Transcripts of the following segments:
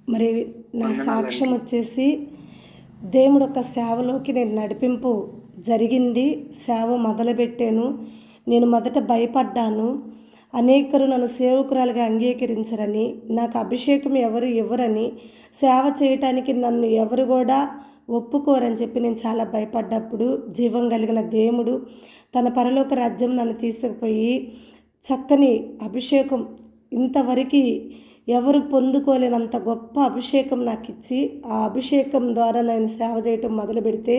మరి నా సాక్ష్యం వచ్చేసి దేవుడు ఒక సేవలోకి నేను నడిపింపు జరిగింది. సేవ మొదలుపెట్టాను. నేను మొదట భయపడ్డాను. అనేకరు నన్ను సేవకురాలుగా అంగీకరించరని, నాకు అభిషేకం ఎవరు ఇవ్వరని, సేవ చేయటానికి నన్ను ఎవరు కూడా ఒప్పుకోరని చెప్పి నేను చాలా భయపడ్డప్పుడు జీవం కలిగిన దేవుడు తన పరలోక రాజ్యం నన్ను తీసుకుపోయి చక్కని అభిషేకం, ఇంతవరకు ఎవరు పొందుకోలేనంత గొప్ప అభిషేకం నాకు ఇచ్చి, ఆ అభిషేకం ద్వారా నేను సేవ చేయటం మొదలు పెడితే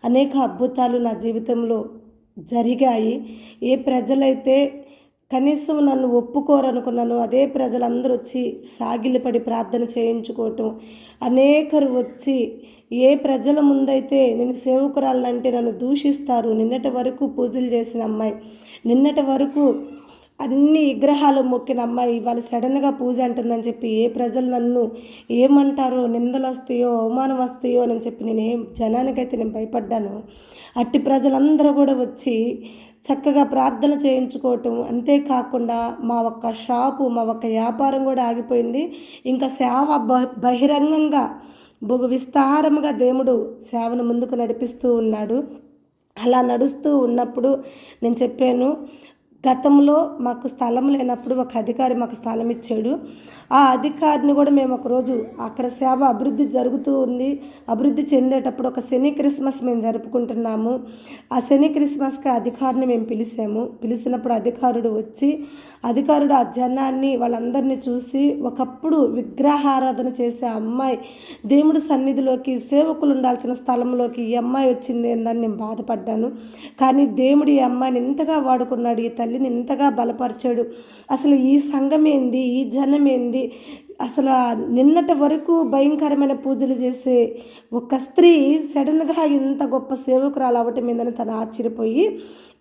అనేక అద్భుతాలు నా జీవితంలో జరిగాయి. ఏ ప్రజలైతే కనీసం నన్ను ఒప్పుకోరనుకున్నాను, అదే ప్రజలందరూ వచ్చి సాగిలిపడి ప్రార్థన చేయించుకోవటం, అనేకరు వచ్చి ఏ ప్రజల ముందైతే నేను సేవకురాలంటే నన్ను దూషిస్తారు, నిన్నటి వరకు పూజలు చేసిన అమ్మాయి, నిన్నటి వరకు అన్ని విగ్రహాలు మొక్కిన అమ్మాయి ఇవాళ సడన్గా పూజ అంటుందని చెప్పి ఏ ప్రజలు నన్ను ఏమంటారో, నిందలు వస్తాయో, అవమానం వస్తాయో అని చెప్పి నేను జనానికైతే నేను భయపడ్డాను. అట్టి ప్రజలందరూ కూడా వచ్చి చక్కగా ప్రార్థన చేయించుకోవటం, అంతేకాకుండా మా ఒక్క షాపు, మా ఒక్క వ్యాపారం కూడా ఆగిపోయింది. ఇంకా సేవ బహిరంగంగా విస్తారముగా దేవుడు సేవను ముందుకు నడిపిస్తూ ఉన్నాడు. అలా నడుస్తూ ఉన్నప్పుడు నేను చెప్పాను, గతంలో మాకు స్థలం లేనప్పుడు ఒక అధికారి మాకు స్థలం ఇచ్చాడు. ఆ అధికారిని కూడా మేము ఒకరోజు అక్కడ సేవ అభివృద్ధి జరుగుతూ ఉంది, అభివృద్ధి చెందేటప్పుడు ఒక శని క్రిస్మస్ మేము జరుపుకుంటున్నాము. ఆ శని క్రిస్మస్కి అధికారిని మేము పిలిచినప్పుడు అధికారుడు ఆ జనాన్ని వాళ్ళందరినీ చూసి, ఒకప్పుడు విగ్రహారాధన చేసే అమ్మాయి దేవుడి సన్నిధిలోకి, సేవకులు ఉండాల్సిన స్థలంలోకి ఈ అమ్మాయి వచ్చింది ఏందని నేను బాధపడ్డాను. కానీ దేవుడు ఈ అమ్మాయిని ఇంతగా వాడుకున్నాడు, ఈ తల్లిని ఇంతగా బలపరిచాడు. అసలు ఈ సంఘం ఏంది, ఈ జనం ఏంది, అసలు నిన్నటి వరకు భయంకరమైన పూజలు చేసే ఒక స్త్రీ సడన్గా ఇంత గొప్ప సేవకురాలు అవ్వటం ఏందని తను ఆశ్చర్యపోయి,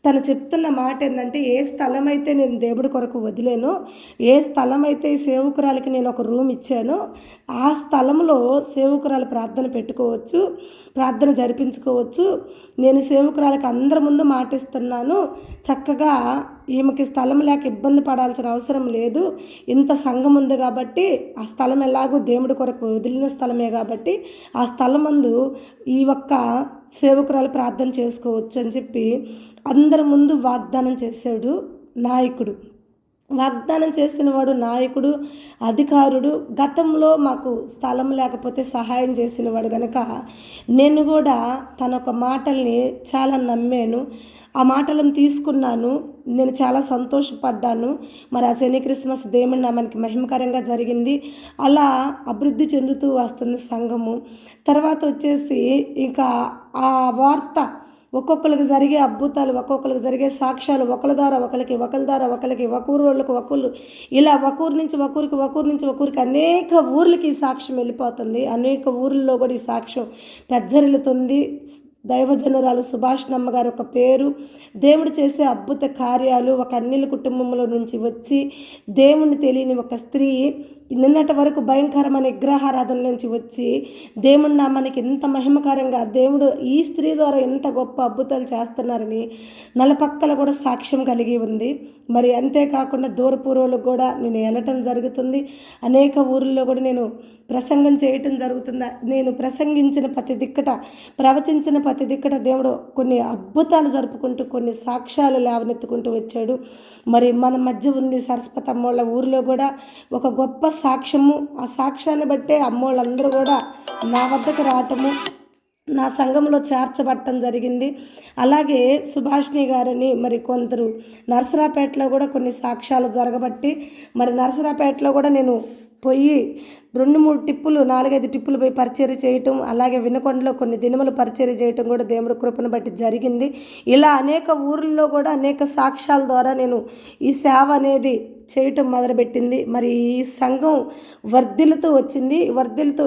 తను చెప్తున్న మాట ఏంటంటే, ఏ స్థలం అయితే నేను దేవుడి కొరకు వదిలేనో, ఏ స్థలం అయితే ఈ సేవకురాలకి నేను ఒక రూమ్ ఇచ్చానో, ఆ స్థలంలో సేవకురాలు ప్రార్థన పెట్టుకోవచ్చు, ప్రార్థన జరిపించుకోవచ్చు. నేను సేవకురాలకి అందరి ముందు మాటిస్తున్నాను, చక్కగా ఈమెకి స్థలం లేక ఇబ్బంది పడాల్సిన అవసరం లేదు. ఇంత సంఘం ఉంది కాబట్టి, ఆ స్థలం ఎలాగో దేవుడి కొరకు వదిలిన స్థలమే కాబట్టి ఆ స్థలం ముందు ఈ ఒక్క సేవకురాలు ప్రార్థన చేసుకోవచ్చు అని చెప్పి అందరి ముందు వాగ్దానం చేశాడు నాయకుడు. వాగ్దానం చేసినవాడు నాయకుడు, అధికారుడు. గతంలో మాకు స్థలం లేకపోతే సహాయం చేసినవాడు కనుక నేను కూడా తన ఒక మాటల్ని చాలా నమ్మాను. ఆ మాటలను తీసుకున్నాను. నేను చాలా సంతోషపడ్డాను. మరి ఆ శని క్రిస్మస్ దేవుని నామానికి మహిమకరంగా జరిగింది. అలా అభివృద్ధి చెందుతూ వస్తుంది సంఘము. తర్వాత వచ్చేసి ఇంకా ఆ వార్త, ఒక్కొక్కరికి జరిగే అద్భుతాలు, ఒక్కొక్కరికి జరిగే సాక్ష్యాలు, ఒకరి ద్వారా ఒకరికి, ఒకరు వాళ్ళకి ఒకళ్ళు, ఇలా ఒకరి నుంచి ఒకరికి అనేక ఊర్లకి ఈ సాక్ష్యం వెళ్ళిపోతుంది. అనేక ఊర్లలో కూడా ఈ సాక్ష్యం పెజ్జరిల్లుతుంది. దైవజనురాలు సుభాషిణమ్మ గారు ఒక పేరు, దేవుడు చేసే అద్భుత కార్యాలు, ఒక అన్నిల కుటుంబంలో నుంచి వచ్చి దేవుని తెలియని ఒక స్త్రీ నిన్నటి వరకు భయంకరమైన విగ్రహారాధన నుంచి వచ్చి దేవుని నామానికి ఎంత మహిమకరంగా దేవుడు ఈ స్త్రీ ద్వారా ఎంత గొప్ప అద్భుతాలు చేస్తున్నారని నలుపక్కల కూడా సాక్ష్యం కలిగి ఉంది. మరి అంతేకాకుండా దూరపూర్వులకు కూడా నేను వెళ్ళటం జరుగుతుంది. అనేక ఊర్లలో కూడా నేను ప్రసంగం చేయటం జరుగుతుంది. నేను ప్రసంగించిన ప్రతి దిక్కట, ప్రవచించిన ప్రతి దిక్కట దేవుడు కొన్ని అద్భుతాలు జరుపుకుంటూ, కొన్ని సాక్ష్యాలు లేవనెత్తుకుంటూ వచ్చాడు. మరి మన మధ్య ఉంది సరస్వతి అమ్మోళ్ళ ఊరిలో కూడా ఒక గొప్ప సాక్ష్యము. ఆ సాక్ష్యాన్ని బట్టే అమ్మోళ్ళందరూ కూడా నా వద్దకు రావటము, నా సంఘంలో చేర్చబట్టడం జరిగింది. అలాగే సుభాషిణి గారని మరి కొందరు నరసరాపేటలో కూడా కొన్ని సాక్ష్యాలు జరగబట్టి, మరి నరసరాపేటలో కూడా నేను పోయి 2-3 టిప్పులు, 4-5 టిప్పులు పోయి పరిచర్య చేయటం, అలాగే వినకొండలో కొన్ని దినములు పరిచర్య చేయటం కూడా దేవుడి కృపను బట్టి జరిగింది. ఇలా అనేక ఊర్లలో కూడా అనేక సాక్ష్యాల ద్వారా నేను ఈ సేవ అనేది చేయటం మొదలుపెట్టింది. మరి ఈ సంఘం వర్ధిల్లుతూ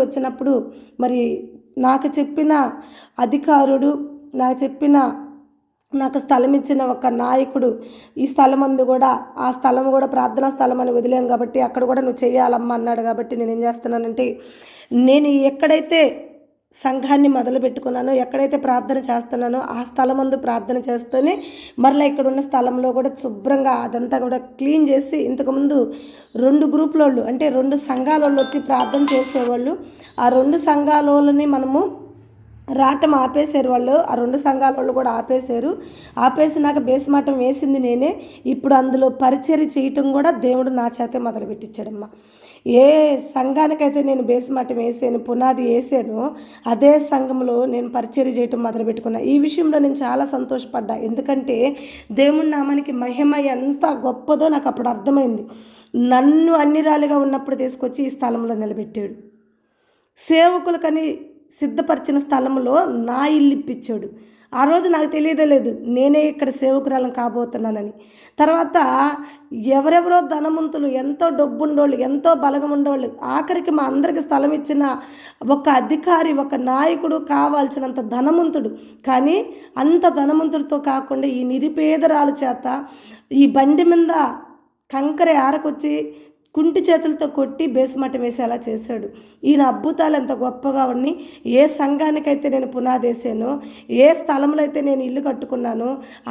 వచ్చినప్పుడు మరి నాకు చెప్పిన అధికారుడు, నాకు స్థలం ఇచ్చిన ఒక నాయకుడు, ఈ స్థలం అందు కూడా, ఆ స్థలం కూడా ప్రార్థనా స్థలం అని వదిలేం కాబట్టి అక్కడ కూడా నువ్వు చేయాలమ్మా అన్నాడు. కాబట్టి నేను ఏం చేస్తున్నానంటే, నేను ఎక్కడైతే సంఘాన్ని మొదలు పెట్టుకున్నాను. ఎక్కడైతే ప్రార్థన చేస్తున్నానో ఆ స్థలం ముందు ప్రార్థన చేస్తూనే మరలా ఇక్కడున్న స్థలంలో కూడా శుభ్రంగా అదంతా కూడా క్లీన్ చేసి, ఇంతకుముందు 2 గ్రూపులోళ్ళు అంటే 2 సంఘాలోళ్ళు వచ్చి ప్రార్థన చేసేవాళ్ళు. ఆ 2 సంఘాలోళ్ళని మనము రావటం ఆపేశారు వాళ్ళు. ఆ 2 సంఘాల వాళ్ళు కూడా ఆపేశారు. ఆపేసినాక బేస్మఠం వేసింది నేనే. ఇప్పుడు అందులో పరిచర్య చేయటం కూడా దేవుడు నా చేతే మొదలుపెట్టించాడమ్మా. ఏ సంఘానికైతే నేను బేస్మఠం వేసాను, పునాది వేసానో అదే సంఘంలో నేను పరిచర్య చేయటం మొదలుపెట్టుకున్నా. ఈ విషయంలో నేను చాలా సంతోషపడ్డా. ఎందుకంటే దేవుని నామానికి మహిమ ఎంత గొప్పదో నాకు అప్పుడు అర్థమైంది. నన్ను అన్నిరాలుగా ఉన్నప్పుడు తీసుకొచ్చి ఈ స్థలంలో నిలబెట్టాడు. సేవకులకని సిద్ధపరిచిన స్థలంలో నా ఇల్లు ఇప్పించాడు. ఆ రోజు నాకు తెలియలేదు నేనే ఇక్కడ సేవకురాలను కాబోతున్నానని. తర్వాత ఎవరెవరో ధనవంతులు, ఎంతో డబ్బు ఉండేవాళ్ళు, ఎంతో బలగం ఉండేవాళ్ళు, ఆఖరికి మా అందరికి స్థలం ఇచ్చిన ఒక అధికారి, ఒక నాయకుడు కావాల్సినంత ధనవంతుడు. కానీ అంత ధనవంతుడితో కాకుండా ఈ నిరుపేదరాల చేత ఈ బండి మీద కంకర ఆరకొచ్చి కుంటి చేతులతో కొట్టి బేస్మఠం వేసేలా చేశాడు. ఈయన అద్భుతాలు ఎంత గొప్పగా ఉన్నాయి. ఏ సంఘానికైతే నేను పునాదేశానో, ఏ స్థలంలో అయితే నేను ఇల్లు కట్టుకున్నానో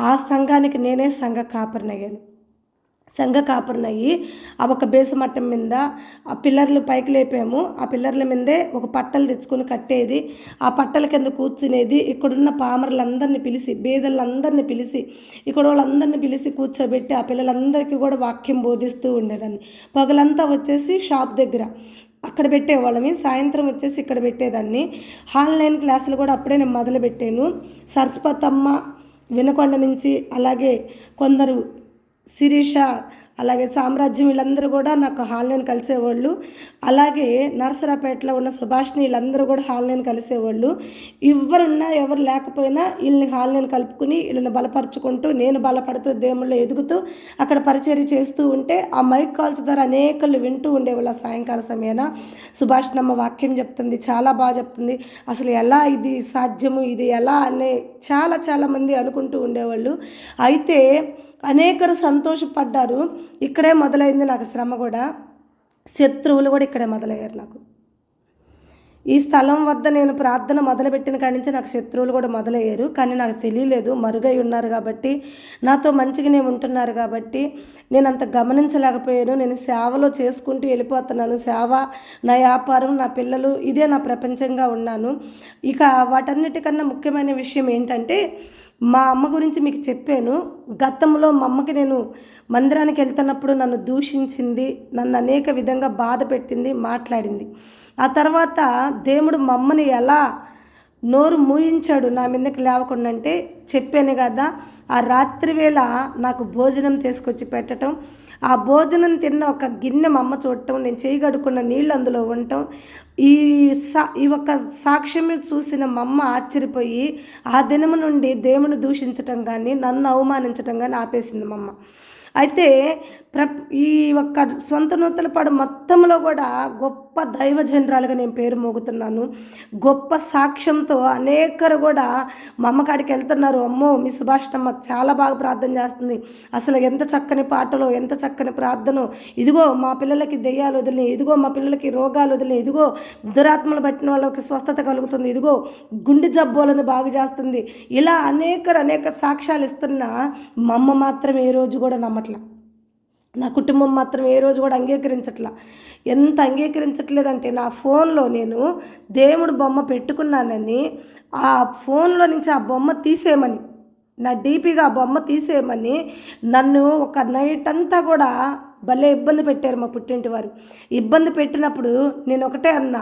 ఆ సంఘానికి నేనే సంఘ కాపరినయ్యాను. సంఘ కాపరినయ్యి ఆ ఒక బేస్మఠం మీద ఆ పిల్లర్లు పైకి లేపాము. ఆ పిల్లర్ల మీదే ఒక పట్టలు తెచ్చుకొని కట్టేది, ఆ పట్టల కింద కూర్చునేది. ఇక్కడున్న పామరులందరినీ పిలిచి, బేదలందరినీ పిలిచి, ఇక్కడ వాళ్ళందరినీ పిలిచి కూర్చోబెట్టి ఆ పిల్లలందరికీ కూడా వాక్యం బోధిస్తూ ఉండేదాన్ని. పగలంతా వచ్చేసి షాప్ దగ్గర అక్కడ పెట్టేవాళ్ళమి, సాయంత్రం వచ్చేసి ఇక్కడ పెట్టేదాన్ని. ఆన్లైన్ క్లాసులు కూడా అప్పుడే నేను మొదలుపెట్టాను. సరస్వతమ్మ వినకొండ నుంచి, అలాగే కొందరు శిరీష, అలాగే సామ్రాజ్యం, వీళ్ళందరూ కూడా నాకు ఆన్లైన్ కలిసేవాళ్ళు. అలాగే నరసరాపేటలో ఉన్న సుభాష్ని, వీళ్ళందరూ కూడా ఆన్లైన్ కలిసేవాళ్ళు. ఎవరున్నా ఎవరు లేకపోయినా వీళ్ళని ఆన్లైన్ కలుపుకుని వీళ్ళని బలపరుచుకుంటూ నేను బలపడుతూ దేవుళ్ళు ఎదుగుతూ అక్కడ పరిచర్య చేస్తూ ఉంటే ఆ మైక్ కాల్స్ ద్వారా అనేకళ్ళు వింటూ ఉండేవాళ్ళు. సాయంకాల సమయాన సుభాష్నమ్మ వాక్యం చెప్తుంది, చాలా బాగా చెప్తుంది, అసలు ఎలా ఇది సాధ్యము, ఇది ఎలా అనే చాలామంది అనుకుంటూ ఉండేవాళ్ళు. అయితే అనేకరు సంతోషపడ్డారు. ఇక్కడే మొదలైంది నాకు శ్రమ కూడా. శత్రువులు కూడా ఇక్కడే మొదలయ్యారు నాకు. ఈ స్థలం వద్ద నేను ప్రార్థన మొదలుపెట్టిన కాడి నుంచి నాకు శత్రువులు కూడా మొదలయ్యారు. కానీ నాకు తెలియలేదు, మరుగై ఉన్నారు కాబట్టి, నాతో మంచిగానే ఉంటున్నారు కాబట్టి నేను అంత గమనించలేకపోయాను. నేను సేవలో చేసుకుంటూ వెళ్ళిపోతున్నాను. సేవ, నా వ్యాపారం, నా పిల్లలు, ఇదే నా ప్రపంచంగా ఉన్నాను. ఇక వాటన్నిటికన్నా ముఖ్యమైన విషయం ఏంటంటే, మా అమ్మ గురించి మీకు చెప్పాను. గతంలో మా అమ్మకి నేను మందిరానికి వెళ్తున్నప్పుడు నన్ను దూషించింది, నన్ను అనేక విధంగా బాధ పెట్టింది, మాట్లాడింది. ఆ తర్వాత దేవుడు మా అమ్మని ఎలా నోరు మూయించాడు నా మీదకి లేవకుండా అంటే చెప్పాను కదా. ఆ రాత్రి వేళ నాకు భోజనం తీసుకొచ్చి పెట్టడం, ఆ భోజనం తిన్న ఒక గిన్నె మా అమ్మ చూడటం, నేను చేయగడుకున్న నీళ్ళు అందులో ఉండటం, ఈ ఒక్క సాక్ష్యం చూసిన మా అమ్మ ఆశ్చర్యపోయి ఆ దినము నుండి దేవుని దూషించటం కానీ నన్ను అవమానించటం కానీ ఆపేసింది మా అమ్మ. అయితే ఈ ఒక్క సొంత నూతలపాడు మొత్తంలో కూడా గొప్ప దైవజనరాలుగా నేను పేరు మోగుతున్నాను. గొప్ప సాక్ష్యంతో అనేకరు కూడా మా అమ్మకాడికి వెళ్తున్నారు. అమ్మో, మీ సుభాషమ్మ చాలా బాగా ప్రార్థన చేస్తుంది, అసలు ఎంత చక్కని పాటలో, ఎంత చక్కని ప్రార్థనో, ఇదిగో మా పిల్లలకి దెయ్యాలు వదిలినాయి, ఇదిగో మా పిల్లలకి రోగాలు వదిలినాయి, ఇదిగో దురాత్మలు పట్టిన వాళ్ళకి స్వస్థత కలుగుతుంది, ఇదిగో గుండె జబ్బులను బాగు చేస్తుంది. ఇలా అనేక సాక్ష్యాలు ఇస్తున్నా మా అమ్మ మాత్రం ఏ రోజు కూడా నమ్మట్లా. నా కుటుంబం మాత్రం ఏ రోజు కూడా అంగీకరించట్లా. ఎంత అంగీకరించట్లేదంటే, నా ఫోన్లో నేను దేవుడు బొమ్మ పెట్టుకున్నానని ఆ ఫోన్లో నుంచి ఆ బొమ్మ తీసేయమని, నా డీపీగా ఆ బొమ్మ తీసేయమని నన్ను ఒక నైట్ అంతా కూడా భలే ఇబ్బంది పెట్టారు మా పుట్టింటి వారు. ఇబ్బంది పెట్టినప్పుడు నేను ఒకటే అన్నా,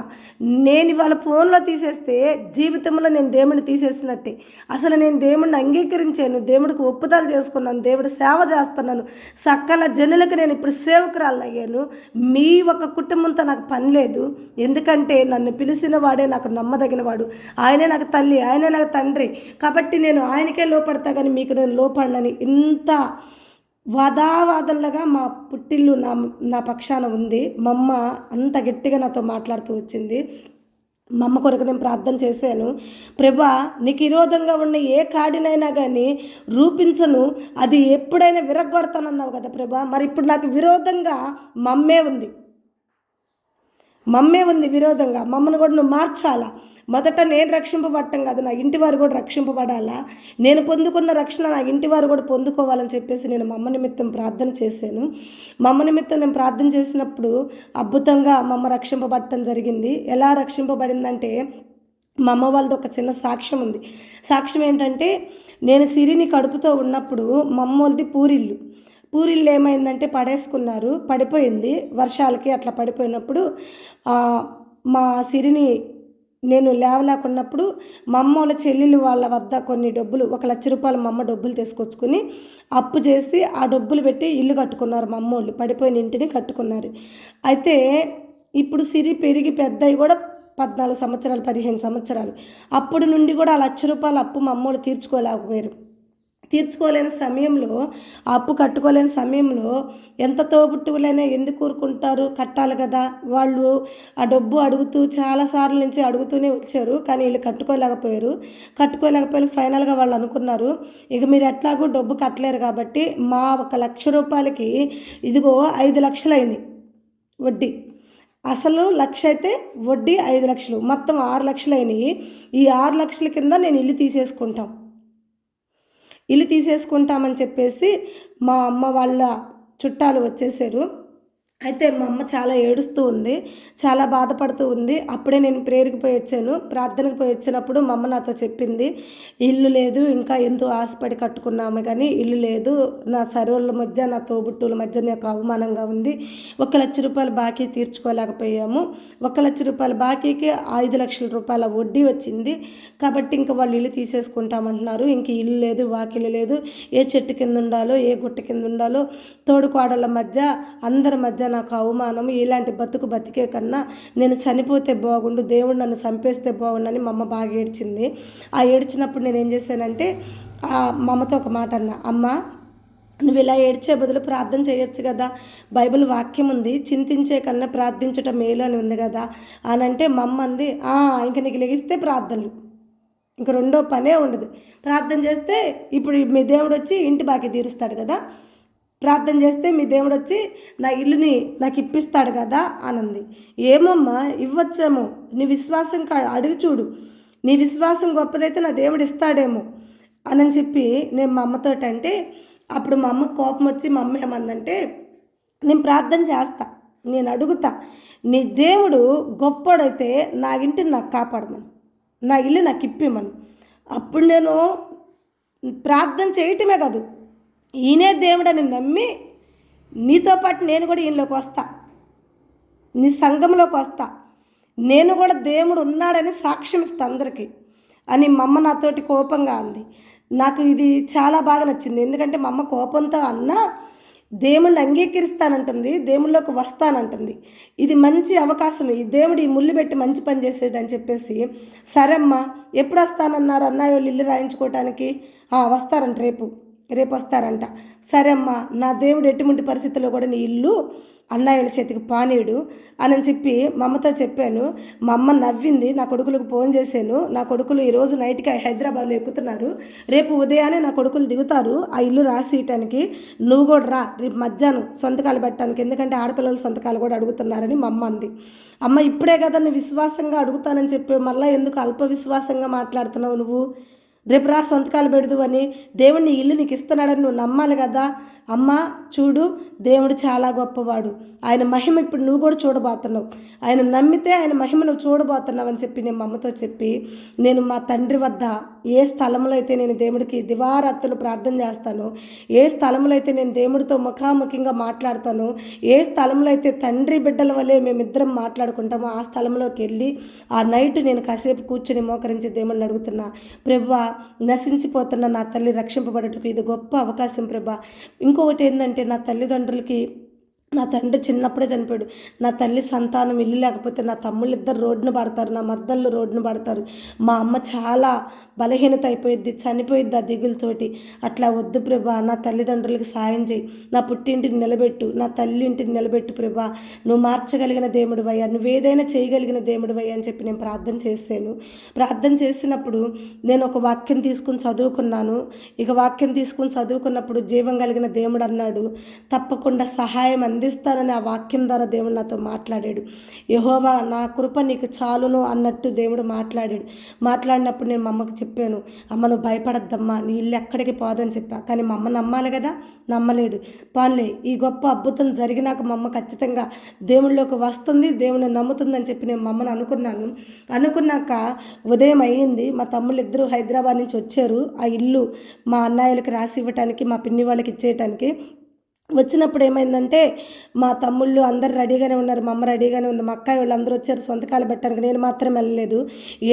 నేను ఇవాళ ఫోన్లో తీసేస్తే జీవితంలో నేను దేవుడిని తీసేసినట్టే. అసలు నేను దేవుడిని అంగీకరించాను, దేవుడికి ఒప్పుదలు చేసుకున్నాను, దేవుడి సేవ చేస్తున్నాను, సకల జనులకు నేను ఇప్పుడు సేవకురాలు అయ్యాను. మీ ఒక కుటుంబంతో నాకు పని లేదు. ఎందుకంటే నన్ను పిలిచిన వాడే నాకు నమ్మదగిన వాడు, ఆయనే నాకు తల్లి, ఆయనే నాకు తండ్రి. కాబట్టి నేను ఆయనకే లోపడతా, కానీ మీకు నేను లోపడనని ఇంత వాదావాదనలుగా మా పుట్టిల్లు నా పక్షాన ఉంది. మా అమ్మ అంత గట్టిగా నాతో మాట్లాడుతూ వచ్చింది. మా అమ్మ కొరకు నేను ప్రార్థన చేశాను. ప్రభా, నీకు విరోధంగా ఉన్న ఏ కాడినైనా కానీ రూపించను, అది ఎప్పుడైనా విరగొడతానన్నావు కదా ప్రభా. మరి ఇప్పుడు నాకు విరోధంగా మమ్మే ఉంది విరోధంగా. మమ్మల్ని కూడా నువ్వు మార్చాలా. మొదట నేను రక్షింపబడటం కాదు, నా ఇంటి వారు కూడా రక్షింపబడాలా, నేను పొందుకున్న రక్షణ నా ఇంటి వారు కూడా పొందుకోవాలని చెప్పేసి నేను మా అమ్మ నిమిత్తం ప్రార్థన చేశాను. మా అమ్మ నిమిత్తం నేను ప్రార్థన చేసినప్పుడు అద్భుతంగా మా అమ్మ రక్షింపబడటం జరిగింది. ఎలా రక్షింపబడిందంటే, మా అమ్మ వాళ్ళది ఒక చిన్న సాక్ష్యం ఉంది. సాక్ష్యం ఏంటంటే, నేను సిరిని కడుపుతో ఉన్నప్పుడు మా అమ్మ వాళ్ళది పూరిల్లు ఏమైందంటే పడేసుకున్నారు, పడిపోయింది వర్షాలకి. అట్లా పడిపోయినప్పుడు మా సిరిని నేను లేవలేకున్నప్పుడు మా అమ్మ వాళ్ళ చెల్లెలు వాళ్ళ వద్ద కొన్ని డబ్బులు, 1,00,000 రూపాయలు మా అమ్మ డబ్బులు తీసుకొచ్చుకొని అప్పు చేసి ఆ డబ్బులు పెట్టి ఇల్లు కట్టుకున్నారు. మా అమ్మ వాళ్ళు పడిపోయిన ఇంటిని కట్టుకున్నారు. అయితే ఇప్పుడు సిరి పెరిగి పెద్దవి కూడా 14 సంవత్సరాలు 15 సంవత్సరాలు. అప్పుడు నుండి కూడా ఆ 1,00,000 రూపాయల అప్పు మా అమ్మ వాళ్ళు తీర్చుకోలేని సమయంలో, ఆ అప్పు కట్టుకోలేని సమయంలో ఎంత తోబుట్టువులైనా ఎందుకు ఊరుకుంటారు, కట్టాలి కదా. వాళ్ళు ఆ డబ్బు అడుగుతూ చాలాసార్లు నుంచి అడుగుతూనే వచ్చారు, కానీ వీళ్ళు కట్టుకోలేకపోయారు. ఫైనల్గా వాళ్ళు అనుకున్నారు, ఇక మీరు ఎట్లాగూ డబ్బు కట్టలేరు కాబట్టి మా 1,00,000 రూపాయలకి ఇదిగో 5 లక్షలు అయింది వడ్డీ. అసలు 1,00,000 అయితే వడ్డీ 5 లక్షలు, మొత్తం 6 లక్షలు అయినాయి. ఈ 6 లక్షల కింద నేను ఇల్లు తీసేసుకుంటామని చెప్పేసి మా అమ్మ వాళ్ళ చుట్టాలు వచ్చేసారు. అయితే మా అమ్మ చాలా ఏడుస్తూ ఉంది, చాలా బాధపడుతూ ఉంది. అప్పుడే నేను ప్రేయర్కి పోయి వచ్చాను. ప్రార్థనకు పోయి వచ్చినప్పుడు మా అమ్మ నాతో చెప్పింది, ఇల్లు లేదు, ఇంకా ఎంతో ఆశపడి కట్టుకున్నాము కానీ ఇల్లు లేదు, నా సర్వల మధ్య నా తోబుట్టువుల మధ్య నాకు అవమానంగా ఉంది. 1,00,000 రూపాయలు బాకీ తీర్చుకోలేకపోయాము. 1,00,000 రూపాయల బాకీకి 5 లక్షల రూపాయల వడ్డీ వచ్చింది. కాబట్టి ఇంకా వాళ్ళు ఇల్లు తీసేసుకుంటామంటున్నారు. ఇంక ఇల్లు లేదు, వాకిలు లేదు, ఏ చెట్టు కింద ఉండాలో, ఏ గుట్ట కింద ఉండాలో, తోడుకోడళ్ళ మధ్య అందరి మధ్య నాకు అవమానం. ఇలాంటి బతికే కన్నా నేను చనిపోతే బాగుండు, దేవుడు నన్ను చంపేస్తే బాగుండని మా అమ్మ బాగా ఏడ్చింది. ఆ ఏడ్చినప్పుడు నేను ఏం చేశానంటే, మా అమ్మతో ఒక మాట అన్నా, అమ్మ నువ్వు ఇలా ఏడ్చే బదులు ప్రార్థన చేయొచ్చు కదా, బైబిల్ వాక్యం ఉంది, చింతించే కన్నా ప్రార్థించటం మేలు అని ఉంది కదా అని అంటే, మా అమ్మ అంది, ఇంక నీకు లెగిస్తే ప్రార్థనలు, ఇంక రెండో పనే ఉండదు. ప్రార్థన చేస్తే ఇప్పుడు మీ దేవుడు వచ్చి ఇంటి బాకీ తీరుస్తాడు కదా, ప్రార్థన చేస్తే మీ దేవుడు వచ్చి నా ఇల్లుని నాకు ఇప్పిస్తాడు కదా అనంది. ఏమమ్మా ఇవ్వచ్చేమో, నీ విశ్వాసం అడిగి చూడు, నీ విశ్వాసం గొప్పదైతే నా దేవుడు ఇస్తాడేమో అని చెప్పి నేను మా అమ్మతోటి అంటే, అప్పుడు మా అమ్మ కోపం వచ్చి మా అమ్మ ఏమందంటే, నేను ప్రార్థన చేస్తా, నేను అడుగుతా, నీ దేవుడు గొప్పడైతే నా ఇంటిని నాకు కాపాడమను, నా ఇల్లు నాకు ఇప్పిమను. అప్పుడు నేను ప్రార్థన చేయటమే కాదు, ఈయనే దేవుడని నమ్మి నీతో పాటు నేను కూడా ఈయనలోకి వస్తా, నీ సంఘంలోకి వస్తా, నేను కూడా దేవుడు ఉన్నాడని సాక్ష్యం ఇస్తా అందరికీ అని మా అమ్మ నాతోటి కోపంగా అంది. నాకు ఇది చాలా బాగా నచ్చింది. ఎందుకంటే మా అమ్మ కోపంతో అన్నా దేవుణ్ణి అంగీకరిస్తానంటుంది, దేవుళ్ళలోకి వస్తానంటుంది. ఇది మంచి అవకాశం, ఈ దేవుడు ఈ ముళ్ళు పెట్టి మంచి పని చేసేదని చెప్పేసి, సరే అమ్మా ఎప్పుడు వస్తానన్నారు అన్నయ్య వాళ్ళు ఇల్లు రాయించుకోవటానికి? వస్తారంట, రేపు వస్తారంట. సరే అమ్మా, నా దేవుడు ఎటువంటి పరిస్థితుల్లో కూడా నీ ఇల్లు అన్నయ్యల చేతికి పానీయుడు అని చెప్పి మా అమ్మతో చెప్పాను. మా అమ్మ నవ్వింది. నా కొడుకులకు ఫోన్ చేశాను, నా కొడుకులు ఈరోజు నైట్కి హైదరాబాద్లో ఎక్కుతున్నారు, రేపు ఉదయాన్నే నా కొడుకులు దిగుతారు ఆ ఇల్లు రాసియటానికి, నువ్వు కూడా రా రేపు మధ్యాహ్నం సొంతకాలు పెట్టడానికి, ఎందుకంటే ఆడపిల్లల సొంతకాలు కూడా అడుగుతున్నారని మా అమ్మ అంది. అమ్మ ఇప్పుడే కదా నువ్వు విశ్వాసంగా అడుగుతానని చెప్పి మళ్ళీ ఎందుకు అల్ప విశ్వాసంగా మాట్లాడుతున్నావు నువ్వు? రేపు రా సొంతకాలు పెడదు అని దేవుడిని ఇల్లు నీకు ఇస్తున్నాడని నువ్వు నమ్మాలి కదా. అమ్మ చూడు, దేవుడు చాలా గొప్పవాడు, ఆయన మహిమ ఇప్పుడు నువ్వు కూడా చూడబోతున్నావు, ఆయన నమ్మితే ఆయన మహిమ నువ్వు చూడబోతున్నావు అని చెప్పి నేను మా అమ్మతో చెప్పి, నేను మా తండ్రి వద్ద ఏ స్థలంలో అయితే నేను దేవుడికి దివారాత్రులు ప్రార్థన చేస్తానో, ఏ స్థలంలో అయితే నేను దేవుడితో ముఖాముఖిగా మాట్లాడతానో, ఏ స్థలంలో అయితే తండ్రి బిడ్డల వల్లే మేమిద్దరం మాట్లాడుకుంటామో ఆ స్థలంలోకి వెళ్ళి ఆ నైట్ నేను కాసేపు కూర్చొని మోకరించి దేవుడిని అడుగుతున్నా, ప్రభువా నశించిపోతున్న నా తల్లి రక్షింపబడటకు ఇది గొప్ప అవకాశం ప్రభా. ఇంకొకటి ఏంటంటే, నా తల్లిదండ్రులకి నా తండ్రి చిన్నప్పుడే చనిపోయాడు, నా తల్లి సంతానం ఇల్లు లేకపోతే నా తమ్ముళ్ళు ఇద్దరు రోడ్డున పడతారు, నా మద్దళ్ళు రోడ్డున పడతారు, మా అమ్మ చాలా బలహీనత అయిపోయిద్ది, చనిపోయిద్ది ఆ దిగులతోటి. అట్లా వద్దు ప్రభా, నా తల్లిదండ్రులకి సాయం చేయి, నా పుట్టింటిని నిలబెట్టు, నా తల్లి ఇంటిని నిలబెట్టు ప్రభా, నువ్వు మార్చగలిగిన దేవుడివయ్యా, నువ్వేదైనా చేయగలిగిన దేవుడివయ్యా అని చెప్పి నేను ప్రార్థన చేశాను. ప్రార్థన చేసినప్పుడు నేను ఒక వాక్యం తీసుకుని చదువుకున్నాను. ఇక వాక్యం తీసుకుని చదువుకున్నప్పుడు జీవం కలిగిన దేవుడు అన్నాడు, తప్పకుండా సహాయం అందిస్తానని ఆ వాక్యం ద్వారా దేవుడు నాతో మాట్లాడాడు. యెహోవా నా కృప నీకు చాలును అన్నట్టు దేవుడు మాట్లాడినప్పుడు నేను మా అమ్మకి చెప్పాను, అమ్మ నువ్వు భయపడద్దమ్మా, నీ ఇల్లు ఎక్కడికి పోదని చెప్పా. కానీ మా అమ్మ నమ్మాలి కదా, నమ్మలేదు. పోన్లే, ఈ గొప్ప అద్భుతం జరిగినాక మా అమ్మ ఖచ్చితంగా దేవుళ్ళలోకి వస్తుంది, దేవుని నమ్ముతుందని చెప్పి నేను మా అమ్మని అనుకున్నాక ఉదయం అయ్యింది. మా తమ్ముళ్ళు ఇద్దరు హైదరాబాద్ నుంచి వచ్చారు ఆ ఇల్లు మా అన్నయ్యలకి రాసి ఇవ్వటానికి, మా పిన్ని వాళ్ళకి ఇచ్చేయటానికి. వచ్చినప్పుడు ఏమైందంటే మా తమ్ముళ్ళు అందరు రెడీగానే ఉన్నారు, మా అమ్మ రెడీగానే ఉంది, మా అక్కయ్య వాళ్ళు అందరూ వచ్చారు సొంతకాలు పెట్టడానికి. నేను మాత్రం వెళ్ళలేదు.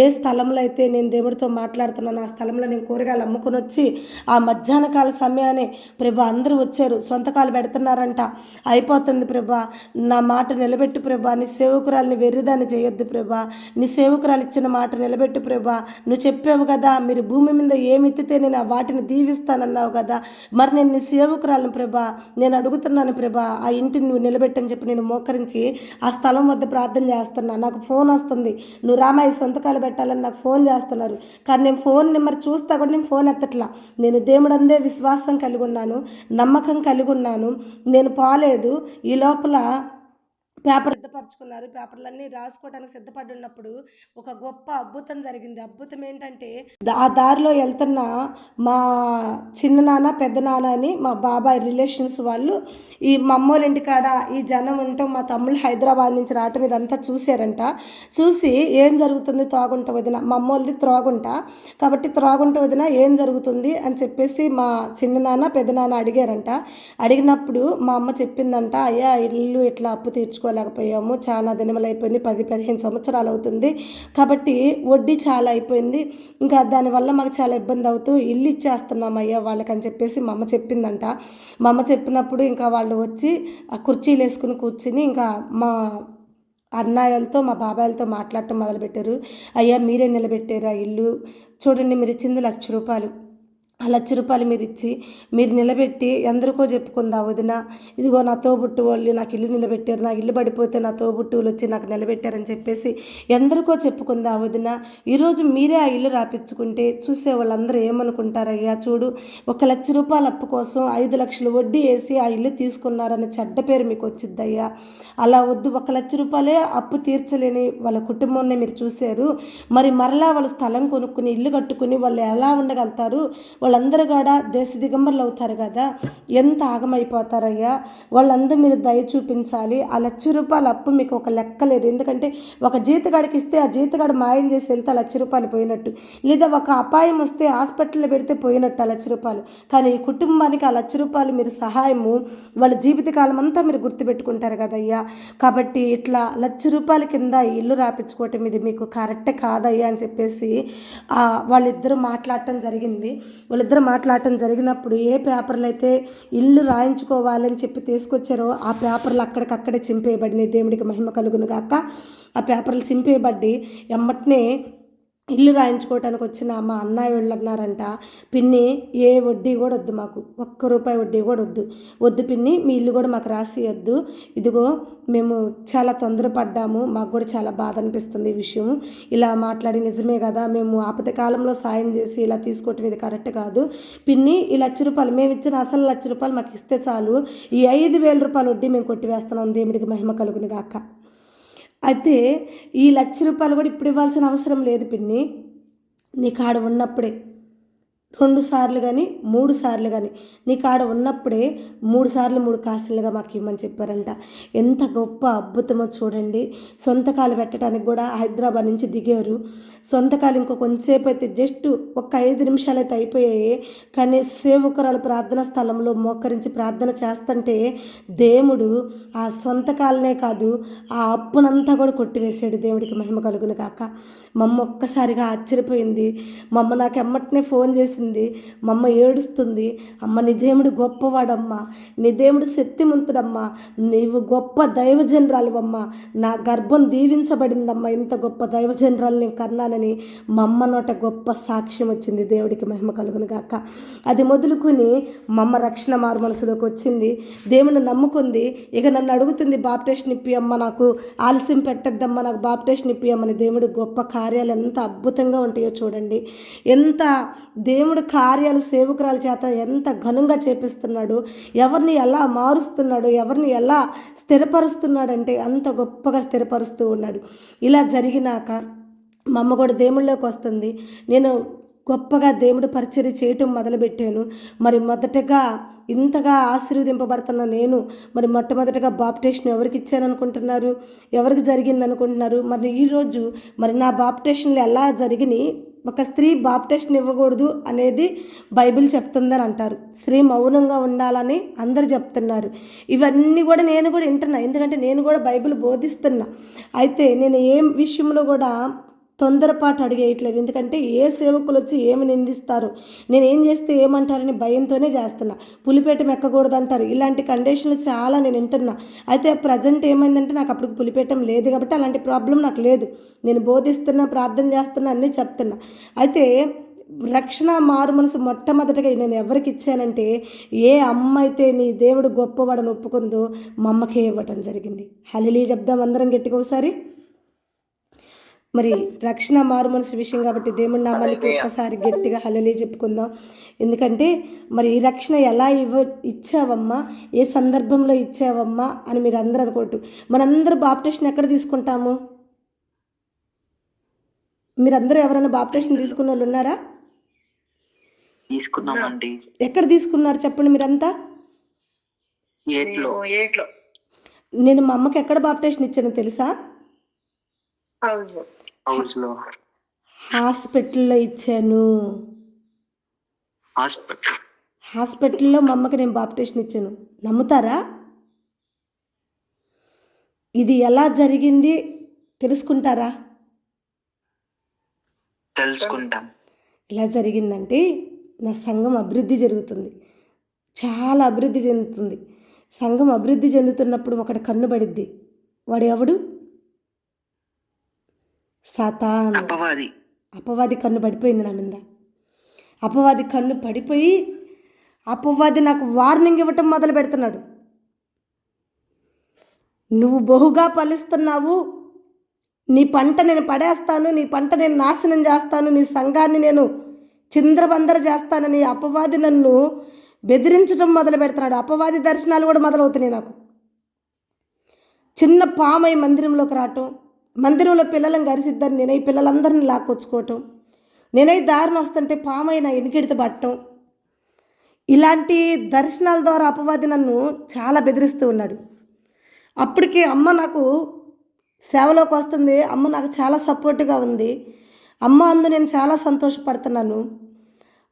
ఏ స్థలంలో అయితే నేను దేవుడితో మాట్లాడుతున్నాను ఆ స్థలంలో నేను కూరగాయలు అమ్ముకొని వచ్చి ఆ మధ్యాహ్న కాల సమయాన్ని ప్రభా అందరూ వచ్చారు, సొంతకాలు పెడుతున్నారంట. అయిపోతుంది ప్రభా, నా మాట నిలబెట్టు ప్రభా, నీ సేవకురాలిని వెర్రిదాన్ని చేయొద్దు ప్రభా, నీ సేవకురాలు ఇచ్చిన మాట నిలబెట్టు ప్రభా, నువ్వు చెప్పావు కదా మీరు భూమి మీద ఏమి ఎత్తితే నేను వాటిని దీవిస్తానన్నావు కదా, మరి నేను నీ సేవకురాలను ప్రభా, నేను అడుగుతున్నాను ప్రభా, ఆ ఇంటిని నువ్వు నిలబెట్టని చెప్పి నేను మోకరించి ఆ స్థలం వద్ద ప్రార్థన చేస్తున్నా. నాకు ఫోన్ వస్తుంది, నువ్వు రామాయి సొంతకాలు పెట్టాలని నాకు ఫోన్ చేస్తున్నారు. కానీ నేను ఫోన్ నెంబర్ చూస్తా కూడా నేను ఫోన్ ఎత్తట్లా. నేను దేవుడు అందే విశ్వాసం కలిగి ఉన్నాను, నమ్మకం కలిగి ఉన్నాను, నేను పోలేదు. ఈ లోపల పేపర్ సిద్ధపరచుకున్నారు, పేపర్లన్నీ రాసుకోవడానికి సిద్ధపడి ఉన్నప్పుడు ఒక గొప్ప అద్భుతం జరిగింది. అద్భుతం ఏంటంటే ఆ దారిలో వెళ్తున్న మా చిన్ననాన్న పెద్దనాన్న అని మా బాబాయ్ రిలేషన్స్ వాళ్ళు ఈ మా అమ్మోళ్ళ ఇంటికాడ ఈ జనం ఉండటం, మా తమ్ముళ్ళు హైదరాబాద్ నుంచి రావటం ఇదంతా చూశారంట. చూసి ఏం జరుగుతుంది త్రోగుంట వదిన, మా అమ్మోళ్ళది త్రోగుంట కాబట్టి త్రోగుంట వదిన ఏం జరుగుతుంది అని చెప్పేసి మా చిన్ననాన్న పెద్దనాన్న అడిగారంట. అడిగినప్పుడు మా అమ్మ చెప్పిందంట, అయ్యా ఇల్లు ఇట్లా అప్పు తీర్చుకోలేకపోయాము, చాలా దినములైపోయింది, 10-15 సంవత్సరాలు అవుతుంది, కాబట్టి వడ్డీ చాలా అయిపోయింది, ఇంకా దానివల్ల మాకు చాలా ఇబ్బంది అవుతూ ఇల్లు ఇచ్చేస్తున్నాం అయ్యా వాళ్ళకని చెప్పేసి మా అమ్మ చెప్పిందంట. మా అమ్మ చెప్పినప్పుడు ఇంకా వాళ్ళు వచ్చి ఆ కుర్చీలు వేసుకుని కూర్చుని ఇంకా మా అన్నయ్యలతో మా బాబాయిలతో మాట్లాడటం మొదలుపెట్టారు. అయ్యా మీరే నిలబెట్టారు ఆ ఇల్లు, చూడండి మీరు ఇచ్చింది ₹1,00,000, ఆ ₹1,00,000 మీరు ఇచ్చి మీరు నిలబెట్టి ఎందరికో చెప్పుకుందా వదిన, ఇదిగో నా తోబుట్టు వాళ్ళు నాకు ఇల్లు నిలబెట్టారు, నా ఇల్లు పడిపోతే నా తోబుట్టువులు వచ్చి నాకు నిలబెట్టారని చెప్పేసి ఎందరికో చెప్పుకుందా వదిన, ఈరోజు మీరే ఆ ఇల్లు రాపించుకుంటే చూసే వాళ్ళందరూ ఏమనుకుంటారయ్యా, చూడు ₹1,00,000 అప్పు కోసం 5 లక్షలు వడ్డీ వేసి ఆ ఇల్లు తీసుకున్నారని చెడ్డ పేరు మీకు వచ్చిద్దయ్యా. అలా వద్దు, ₹1,00,000 అప్పు తీర్చలేని వాళ్ళ కుటుంబాన్ని మీరు చూశారు, మరి మరలా వాళ్ళ స్థలం కొనుక్కుని ఇల్లు కట్టుకుని వాళ్ళు ఎలా ఉండగలుగుతారు, వాళ్ళందరూ కూడా దేశ దిగంబర్లు అవుతారు కదా, ఎంత ఆగమైపోతారయ్యా, వాళ్ళందరూ మీరు దయ చూపించాలి. ఆ ₹1,00,000 అప్పు మీకు ఒక లెక్క లేదు, ఎందుకంటే ఒక జీతగాడికి ఇస్తే ఆ జీతగాడు మాయం చేసి వెళ్తే ఆ ₹1,00,000 పోయినట్టు, లేదా ఒక అపాయం వస్తే హాస్పిటల్లో పెడితే పోయినట్టు ఆ ₹1,00,000. కానీ ఈ కుటుంబానికి ఆ ₹1,00,000 మీరు సహాయము వాళ్ళ జీవితకాలం అంతా మీరు గుర్తుపెట్టుకుంటారు కదయ్యా. కాబట్టి ఇట్లా ₹1,00,000 కింద ఇల్లు రాపించుకోవటం ఇది మీకు కరెక్ట్ కాదయ్యా అని చెప్పేసి వాళ్ళిద్దరూ మాట్లాడటం జరిగినప్పుడు ఏ పేపర్లు అయితే ఇల్లు రాయించుకోవాలని చెప్పి తీసుకొచ్చారో ఆ పేపర్లు అక్కడికక్కడే చింపేయబడినాయి. దేవుడికి మహిమ కలుగును గాక. ఆ పేపర్లు చింపేయబడి ఎమ్మటనే ఇల్లు రాయించుకోవటానికి వచ్చిన మా అన్నయ్య వాళ్ళు అన్నారంట, పిన్ని ఏ వడ్డీ కూడా వద్దు, మాకు ₹1 వడ్డీ కూడా వద్దు పిన్ని, మీ ఇల్లు కూడా మాకు రాసి వద్దు, ఇదిగో మేము చాలా తొందరపడ్డాము, మాకు కూడా చాలా బాధ అనిపిస్తుంది ఈ విషయం, ఇలా మాట్లాడి నిజమే కదా, మేము ఆపద కాలంలో సాయం చేసి ఇలా తీసుకోవటం ఇది కరెక్ట్ కాదు పిన్ని, ఈ ₹1,00,000 మేము ఇచ్చిన అసలు ₹1,00,000 మాకు ఇస్తే చాలు, ఈ ₹5,000 వడ్డీ మేము కొట్టివేస్తున్నాం, దేవుడికి మహిమ కలుగును గాక. అయితే ఈ ₹1,00,000 కూడా ఇప్పుడు ఇవ్వాల్సిన అవసరం లేదు పిన్ని, నీ కాడ ఉన్నప్పుడే 2 సార్లు కానీ 3 సార్లు కానీ నీ కాడ ఉన్నప్పుడే 3 సార్లు 3 కాసులుగా మాకు ఇవ్వమని చెప్పారంట. ఎంత గొప్ప అద్భుతమో చూడండి. సొంతకాలు పెట్టడానికి కూడా హైదరాబాద్ నుంచి దిగారు. సొంతకాలు ఇంకో కొంచెంసేపు అయితే జస్ట్ ఒక 5 నిమిషాలు అయితే అయిపోయాయి. కానీ సేవకురాలు ప్రార్థనా స్థలంలో మోకరించి ప్రార్థన చేస్తుంటే దేవుడు ఆ సొంతకాలనే కాదు ఆ అప్పునంతా కూడా కొట్టివేసాడు. దేవుడికి మహిమ కలుగును కాక. మా అమ్మ ఒక్కసారిగా ఆశ్చర్యపోయింది. మా అమ్మ నాకు ఎమ్మటనే ఫోన్ చేసింది. మా అమ్మ ఏడుస్తుంది. అమ్మ నీ దేవుడు గొప్పవాడమ్మా, నీ దేవుడు శక్తిమంతుడమ్మా, నీవు గొప్ప దైవజనరాలువమ్మా, నా గర్భం దీవించబడిందమ్మా, ఇంత గొప్ప దైవజనరాలు నేను కన్నానని మా అమ్మ నోట గొప్ప సాక్ష్యం వచ్చింది. దేవుడికి మహిమ కలుగును గాక. అది మొదలుకొని మా అమ్మ రక్షణ మారు మనసులోకి వచ్చింది. దేవుని నమ్ముకుంది. ఇక నన్ను అడుగుతుంది బాప్టిస్ట్ ఇప్పి అమ్మ, నాకు ఆలస్యం పెట్టద్దమ్మా, నాకు బాప్టిస్ట్ ఇప్పి అమ్మని. దేవుడు గొప్ప కార్యాలు ఎంత అద్భుతంగా ఉంటాయో చూడండి. ఎంత దేవుడు దేవుడు కార్యాలు సేవకురాల చేత ఎంత ఘనంగా చేపిస్తున్నాడు, ఎవరిని ఎలా మారుస్తున్నాడు, ఎవరిని ఎలా స్థిరపరుస్తున్నాడంటే అంత గొప్పగా స్థిరపరుస్తూ ఉన్నాడు. ఇలా జరిగినాక మా అమ్మ కూడా దేవుళ్ళలోకి వస్తుంది. నేను గొప్పగా దేవుడు పరిచర్య చేయటం మొదలుపెట్టాను. మరి మొదటగా ఇంతగా ఆశీర్వదింపబడుతున్న నేను మరి మొట్టమొదటిగా బాప్టిషన్ ఎవరికి ఇచ్చాననుకుంటున్నారు, ఎవరికి జరిగింది అనుకుంటున్నారు? మరి ఈరోజు మరి నా బాప్టిషన్లు ఎలా జరిగినాయి? ఒక స్త్రీ బాప్టిషన్ ఇవ్వకూడదు అనేది బైబిల్ చెప్తుందని అంటారు. స్త్రీ మౌనంగా ఉండాలని అందరు చెప్తున్నారు. ఇవన్నీ కూడా నేను కూడా వింటున్నా, ఎందుకంటే నేను కూడా బైబిల్ బోధిస్తున్నా. అయితే నేను ఏం విషయంలో కూడా తొందరపాటు అడిగేయట్లేదు, ఎందుకంటే ఏ సేవకులు వచ్చి ఏమి నిందిస్తారు, నేను ఏం చేస్తే ఏమంటారని భయంతోనే చేస్తున్నా. పులిపేటం ఎక్కకూడదు అంటారు, ఇలాంటి కండిషన్లు చాలా నేను వింటున్నా. అయితే ప్రజెంట్ ఏమైందంటే నాకు అప్పుడు పులిపేటం లేదు కాబట్టి అలాంటి ప్రాబ్లం నాకు లేదు. నేను బోధిస్తున్నా, ప్రార్థన చేస్తున్నా, అన్నీ చెప్తున్నా. అయితే రక్షణ మారు మనసు మొట్టమొదటిగా నేను ఎవరికి ఇచ్చానంటే, ఏ అమ్మ అయితే నీ దేవుడు గొప్పవాడని ఒప్పుకుందో మా అమ్మకే ఇవ్వటం జరిగింది. హల్లెలూయా చెప్దాం అందరం గట్టిగా ఒకసారి. మరి రక్షణ మారు మనసు విషయం కాబట్టి దేవుడి నామానికి ఒక్కసారి గట్టిగా హల్లెలూయా చెప్పుకుందాం. ఎందుకంటే మరి ఈ రక్షణ ఎలా ఇచ్చావమ్మా, ఏ సందర్భంలో ఇచ్చావమ్మా అని మీరు అందరూ అనుకోవట్టు. మనందరూ బాప్టిషన్ ఎక్కడ తీసుకుంటాము? మీరందరూ ఎవరైనా బాప్టిషన్ తీసుకున్న వాళ్ళు ఉన్నారా? తీసుకున్నామండి. ఎక్కడ తీసుకున్నారు చెప్పండి మీరంతా? ఏట్లో. నేను మా అమ్మకి ఎక్కడ బాప్టిషన్ ఇచ్చానో తెలుసా? హౌస్లో. హాస్పిటల్లో ఇచ్చాను. హాస్పిటల్లో మా అమ్మకి నేను బాప్టిషన్ ఇచ్చాను. నమ్ముతారా? ఇది ఎలా జరిగింది తెలుసుకుంటారా? తెలుసుకుంటాం. ఎలా జరిగిందంటే, నా సంఘం అభివృద్ధి జరుగుతుంది, చాలా అభివృద్ధి చెందుతుంది. సంఘం అభివృద్ధి చెందుతున్నప్పుడు ఒకటి కన్ను పడిద్ది. వాడు ఎవడు? సాతాను, అపవాది కన్ను పడిపోయింది నా మీద. అపవాది కన్ను పడిపోయి అపవాది నాకు వార్నింగ్ ఇవ్వటం మొదలు పెడుతున్నాడు. నువ్వు బహుగా ఫలిస్తున్నావు, నీ పంట నేను పడేస్తాను, నీ పంట నేను నాశనం చేస్తాను, నీ సంఘాన్ని నేను చింద్రబందర చేస్తానని అపవాది నన్ను బెదిరించడం మొదలు పెడుతున్నాడు. అపవాది దర్శనాలు కూడా మొదలవుతున్నాయి నాకు. చిన్న పామై మందిరంలోకి రావటం, మందిరంలో పిల్లలను గరిసిద్దని నేనై పిల్లలందరినీ లాక్కొచ్చుకోవటం, నేనై దారిని వస్తుంటే పామై నా ఎనికెడిత పట్టడం, ఇలాంటి దర్శనాల ద్వారా అపవాది నన్ను చాలా బెదిరిస్తూ ఉన్నాడు. అప్పటికి అమ్మ నాకు సేవలోకి వస్తుంది, అమ్మ నాకు చాలా సపోర్ట్గా ఉంది. అమ్మ అందు నేను చాలా సంతోషపడుతున్నాను.